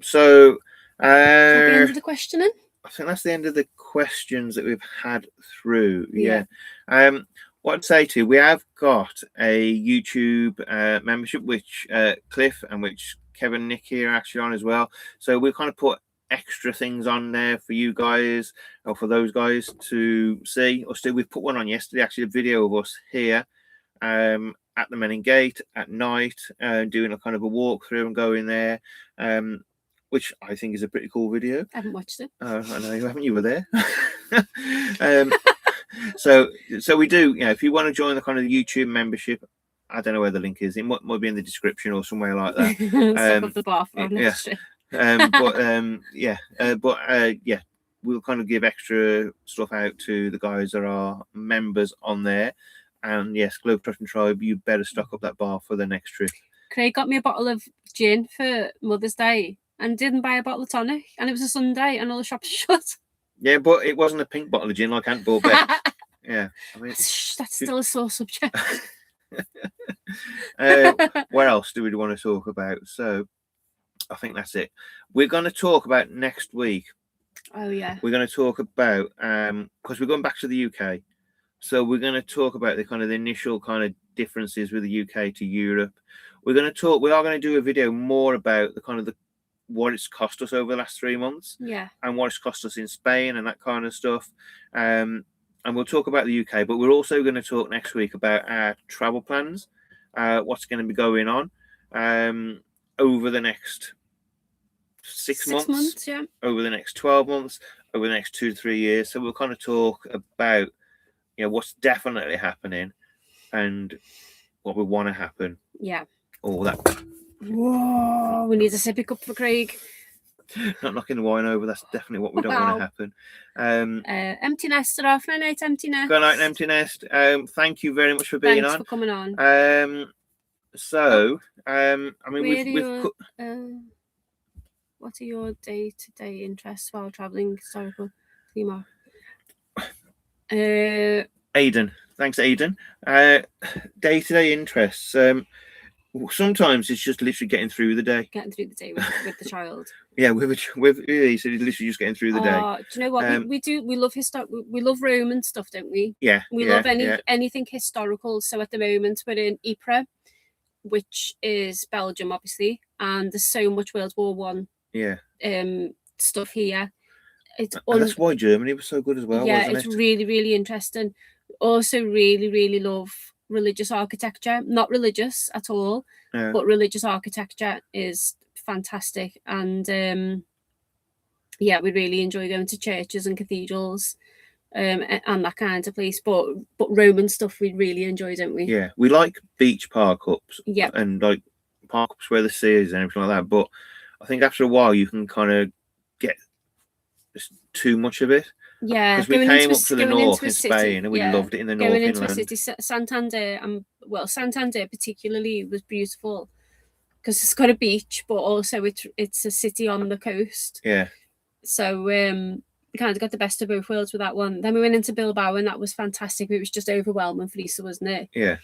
So Is that the end of the questioning? I think that's the end of the questions that we've had through. Yeah. What I'd say to you, we have got a YouTube membership, which Cliff and which Kevin and Nick here are actually on as well. So we kind of put extra things on there for you guys or for those guys to see or still. We've put one on yesterday, actually, a video of us here at the Menin Gate at night, doing a kind of a walkthrough and going there. Which I think is a pretty cool video. I haven't watched it. I know you haven't. You were there. So we do. If you want to join the kind of YouTube membership, I don't know where the link is. It might be in the description or somewhere like that. Top of the bar for yeah. We'll kind of give extra stuff out to the guys that are members on there. And yes, Globetrotting Tribe, you better stock up that bar for the next trip. Craig got me a bottle of gin for Mother's Day and didn't buy a bottle of tonic, and it was a Sunday and all the shops shut. Yeah, but it wasn't a pink bottle of gin like Aunt bought back. Yeah, I mean, that's still a sore subject. What else do we want to talk about? So I think that's it. We're going to talk about next week. Oh yeah. We're going to talk about because we're going back to the UK. So we're going to talk about the initial kind of differences with the UK to Europe. We are going to do a video more about the what it's cost us over the last 3 months. Yeah. And what it's cost us in Spain and that kind of stuff. And we'll talk about the UK, but we're also going to talk next week about our travel plans, what's going to be going on over the next 6 months, yeah. Over the next 12 months, over the next 2 to 3 years. So we'll kind of talk about what's definitely happening and what we want to happen. Yeah. All that. Whoa, we need a sippy cup for Craig. Not knocking the wine over. That's definitely what we don't want to happen. Empty nest are off. Night, empty nest. Good night, empty nest. Thank you very much for being on. Thanks for coming on. What are your day-to-day interests while traveling? Historical theme. Aidan, thanks, Aidan. Day-to-day interests. Sometimes it's just literally getting through the day. Getting through the day with the child. Yeah, with so literally just getting through the day. Do you know what we do? We love we love Roman stuff, don't we? Yeah. We love anything historical. So at the moment we're in Ypres, which is Belgium, obviously, and there's so much World War One. Yeah. Stuff here. That's why Germany was so good as well. Yeah, wasn't it's it? really, really interesting. Also, really, really love religious architecture. Not religious at all, but religious architecture is fantastic. And we really enjoy going to churches and cathedrals and that kind of place. But Roman stuff we really enjoy, don't we? Yeah, we like beach park ups. Yeah, and like park ups where the sea is and everything like that. But I think after a while you can kind of get too much of it. Yeah, because we came up to the north in Spain and we loved it in the north. Going into a city, Santander, Santander particularly was beautiful because it's got a beach, but also it's a city on the coast. Yeah. So we kind of got the best of both worlds with that one. Then we went into Bilbao and that was fantastic. It was just overwhelming for Easter, wasn't it? Yeah.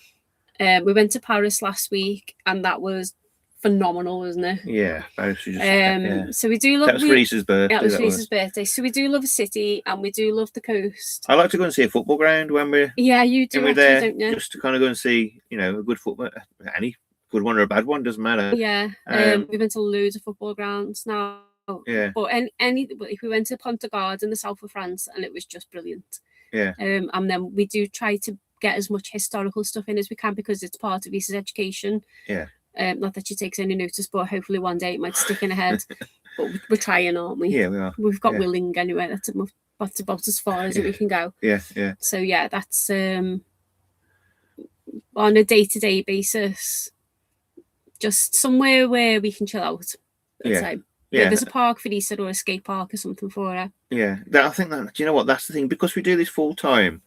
We went to Paris last week and that was phenomenal, wasn't it? Yeah, Paris was just, so we do love. That was Reese's birthday. Yeah, it was Reese's birthday. So we do love a city and we do love the coast. I like to go and see a football ground when we're. Yeah, you do. When we're actually, there, don't you? just to kind of go and see, a good football, any good one or a bad one doesn't matter. Yeah, we've been to loads of football grounds now. Yeah. But if we went to Pontegard in the south of France and it was just brilliant. Yeah. And then we do try to get as much historical stuff in as we can because it's part of Lisa's education. Yeah. Not that she takes any notice, but hopefully one day it might stick in her head. But we're trying, aren't we? Yeah, we are. We've got willing anyway. That's about as far as we can go. Yeah, yeah. So yeah, that's on a day-to-day basis, just somewhere where we can chill out. Yeah. Yeah, there's a park for Lisa or a skate park or something for her. Yeah, I think that, do you know what? That's the thing, because we do this full time.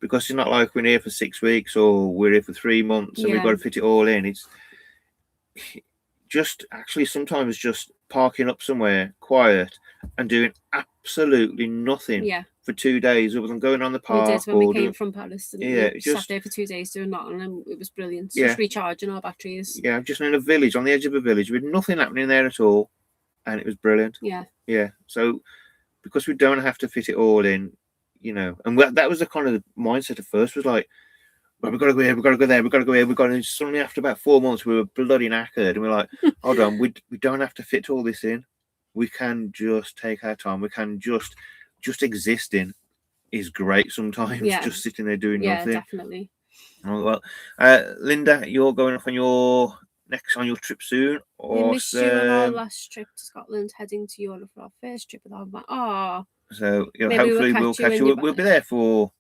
Because it's not like we're here for 6 weeks or we're here for 3 months and we've got to fit it all in. It's just actually sometimes just parking up somewhere quiet and doing absolutely nothing Yeah, for 2 days other than going on the we park. did when we came from Paris. Didn't Yeah, we? just Sat there for 2 days doing nothing, and it was brilliant. Yeah. Just recharging our batteries. Yeah, just in a village, on the edge of a village, with nothing happening there at all, and it was brilliant. Yeah. Yeah. So because we don't have to fit it all in, you know, and that was the kind of mindset at first, was like, well, we've got to go here, we've got to go there, we've got to go here, we've got to. Suddenly, after about 4 months, we were bloody knackered, and we're like, hold on, we don't have to fit all this in. We can just take our time. We can just existing is great sometimes. Yeah. Just sitting there doing Yeah, nothing. definitely. Oh, well, Linda, you're going off on your trip soon. We missed you on our Awesome. last trip to Scotland, heading to Europe for our first trip with our man. So you know, Maybe hopefully we'll catch you. We'll be there for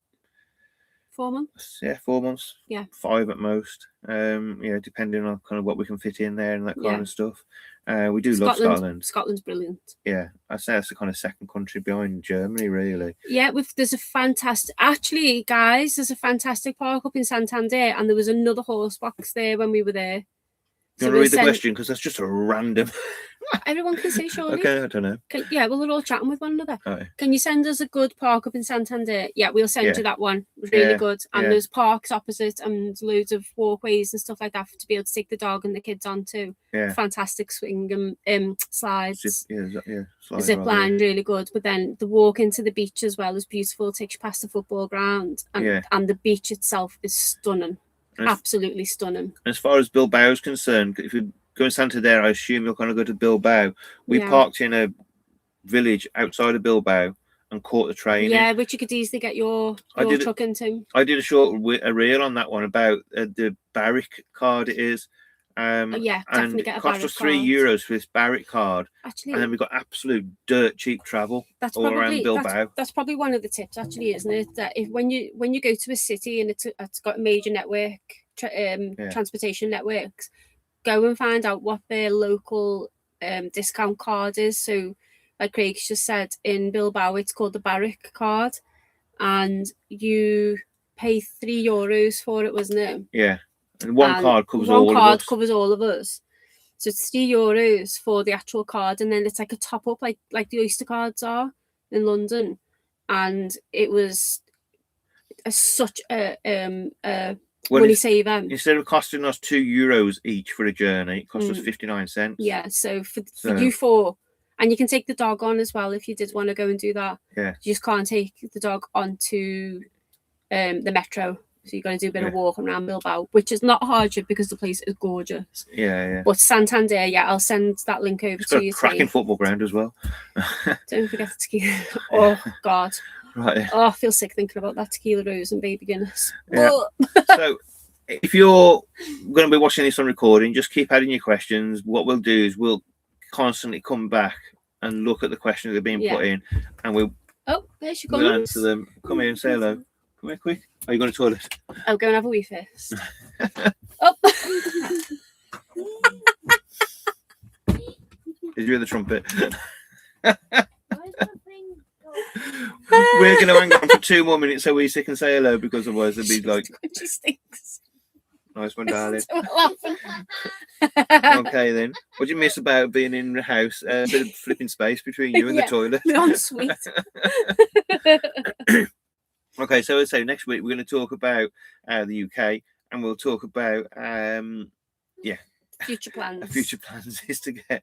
4 months. Yeah, 4 months. Yeah. 5 at most. Yeah, depending on kind of what we can fit in there and that kind of stuff. We do love Scotland. Scotland's brilliant. Yeah, I'd say that's the kind of second country behind Germany, really. Yeah, there's a fantastic, actually, guys, there's a fantastic park up in Santander, and there was another horse box there when we were there. Do you want to read the question? Because that's just a random. Everyone can say, surely. Okay, I don't know. Yeah, well, they're all chatting with one another. Right. Can you send us a good park up in Santander? Yeah, we'll send you that one. Really good. And there's parks opposite and loads of walkways and stuff like that to be able to take the dog and the kids on too. Yeah. Fantastic swing and slides. Slides, zip line, really good. But then the walk into the beach as well is beautiful. It takes you past the football ground, and the beach itself is stunning. Absolutely stunning. As far as Bilbao is concerned, if you go in Santander, I assume you're going to go to Bilbao. We parked in a village outside of Bilbao and caught the train. Yeah, which you could easily get your truck into. I did a reel on that one about the Barrick card it is. Definitely get a Barrick card. It cost us €3 for this Barrick card. Actually, and then we got absolute dirt cheap travel all around Bilbao. That's probably one of the tips, actually, isn't it? That when you go to a city and it's got a major network, transportation networks, go and find out what their local discount card is. So, like Craig's just said, in Bilbao, it's called the Barrick card, and you pay €3 for it, wasn't it? Yeah. And one card covers all of us. So it's €3 for the actual card, and then it's like a top up, like the Oyster cards are in London. And it was such a money saver. Instead of costing us €2 each for a journey, it cost us 59 cents. Yeah, so for you four, and you can take the dog on as well if you did want to go and do that. Yeah, you just can't take the dog onto the metro. So you're going to do a bit of walking around Bilbao, which is not hardship because the place is gorgeous. Yeah. But Santander, I'll send that link over to you. It's got a cracking football ground as well. Don't forget the tequila. Oh, God. Right. Oh, I feel sick thinking about that tequila rose and baby Guinness. Yeah. So if you're going to be watching this on recording, just keep adding your questions. What we'll do is we'll constantly come back and look at the questions that are being put in, and we'll there she comes. We'll answer them. Come here and say hello. Come here, quick. Are you going to the toilet? I'll go and have a wee first. Oh. Did you hear the trumpet? We're going to hang on for 2 more minutes so we can say hello, because otherwise it'll be like. She stinks. Nice one, darling. Okay, then. What do you miss about being in the house? A bit of flipping space between you and the toilet. Sweet. Okay, so let's say next week we're going to talk about the UK, and we'll talk about future plans. Future plans is to get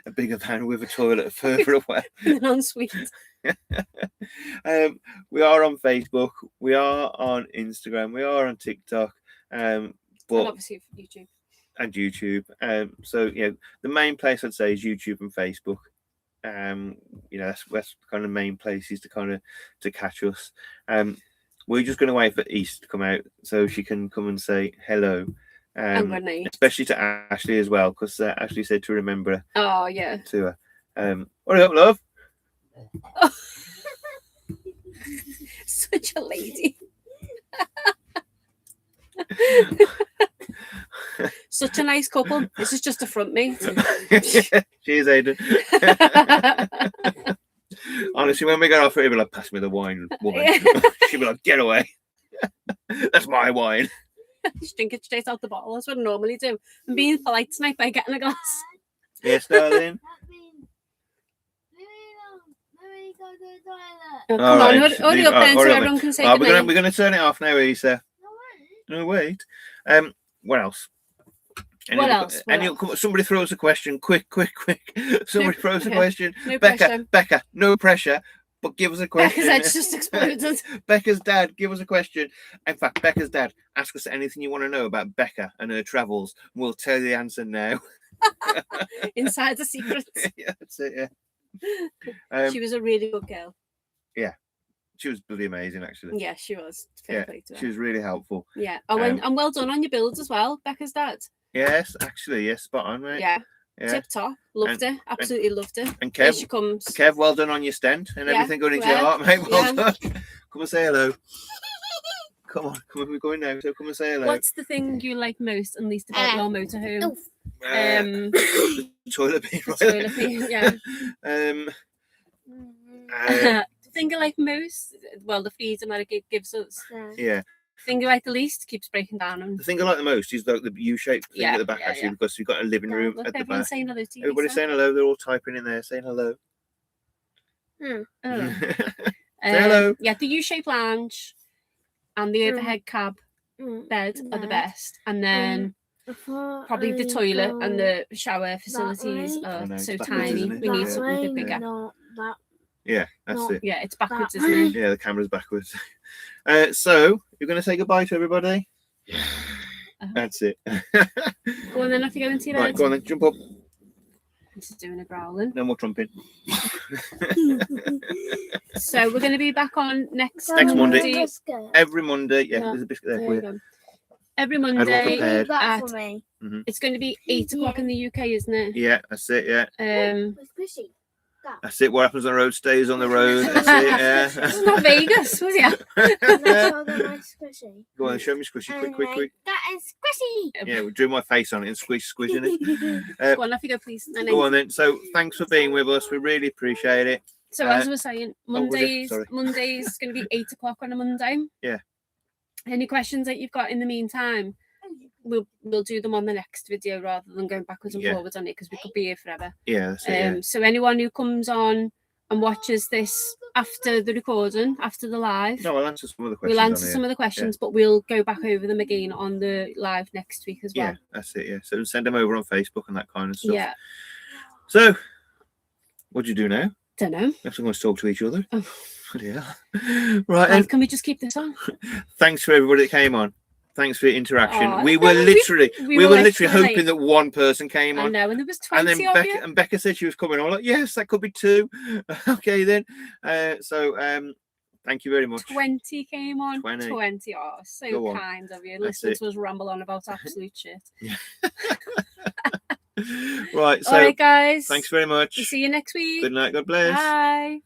a bigger van with a toilet further away. Non-sweet. We are on Facebook, we are on Instagram, we are on TikTok, but and obviously YouTube. And YouTube. So the main place I'd say is YouTube and Facebook. That's kind of main places to catch us. We're just going to wait for East to come out so she can come and say hello. Especially to Ashley as well, because Ashley said to remember her. Oh yeah. To her. What up, love? Oh. Such a lady. Such a nice couple. This is just a front mate. Cheers, Aidan. Honestly, when we got off, he'd be like, pass me the wine. She'd be like, get away. That's my wine. Just drink it straight out the bottle. That's what I normally do. I'm being polite tonight by getting a glass. Yes, darling. Oh, come All on, right, hurry up then, so hurry up everyone can say we're goodnight. going to turn it off now, Isa. No, wait. What else? What else? Somebody throws a question. Quick. Somebody throws a question. No Becca, pressure. Becca, no pressure, but give us a question. Becca's head's just exploded. Becca's dad, give us a question. In fact, Becca's dad, ask us anything you want to know about Becca and her travels. We'll tell you the answer now. Inside the secrets. Yeah, that's it, yeah. She was a really good girl. Yeah. She was bloody amazing, actually. Yeah, she was. Yeah, she was really helpful. Yeah. And well done on your builds as well, Becca's dad. Yes, actually, yes, spot on, mate. Yeah. Tip top. Loved it. Absolutely loved it. And Here she comes. Kev, well done on your stent and everything going into your heart, mate. Well done. Come and say hello. Come on, we're going now, so come and say hello. What's the thing you like most and least about your motorhome? The toilet paper. The toilet paper, yeah. The thing you like most, well, the freedom that it gives us. Yeah. The thing you like the least keeps breaking down. The thing I like the most is the U-shaped thing at the back, actually, because we've got a living room Look, at the everyone's back. saying hello to you. Everybody's saying hello. They're all typing in there, saying hello. Oh. Say hello. Yeah, the U-shaped lounge and the overhead cab bed are the best, and then probably the toilet and the shower facilities are so tiny. We need something a bit bigger. Yeah, that's it. Yeah, it's backwards, isn't it? Yeah, the camera's backwards. So you're going to say goodbye to everybody. That's it. Go on then, off you go into your bed. Right, go on then, jump up. This is doing a growling. No more trumping. So we're going to be back on next Monday. Every Monday. Yeah, there's a biscuit there for you. Every Monday for me. It's going to be 8 o'clock in the UK, isn't it? Yeah, that's it. Yeah. Squishy. That's it. What happens on the road stays on the road. That's it. Yeah. It's not Vegas, was Squishy. Go on, show me squishy. Quick. That is squishy. Yeah, we drew my face on it and squishing it. Go on, off you go, please. Go on then. So thanks for being with us. We really appreciate it. So as I was saying, Monday's Sorry. going to be 8 o'clock on a Monday. Yeah. Any questions that you've got in the meantime, we'll do them on the next video rather than going backwards and forwards on it, because we could be here forever. Yeah, that's it. So anyone who comes on and watches this after the recording, after the live, no, I'll answer some of the questions. We'll answer some of the questions, but we'll go back over them again on the live next week as well. Yeah, that's it. Yeah, so send them over on Facebook and that kind of stuff. Yeah. So, what do you do now? Don't know. We have to go and talk to each other. Oh. Yeah. Right. And can we just keep this on? Thanks for everybody that came on. Thanks for your interaction. Oh, we were literally hoping that one person came on. I know, and there was 20 and then Becca said she was coming on. Like, yes, that could be 2. Okay then. Thank you very much. 20 came on. 20. Oh, so kind of you. Listening to us ramble on about absolute shit. Yeah. Right. So, all right, guys. Thanks very much. We'll see you next week. Good night. God bless. Bye.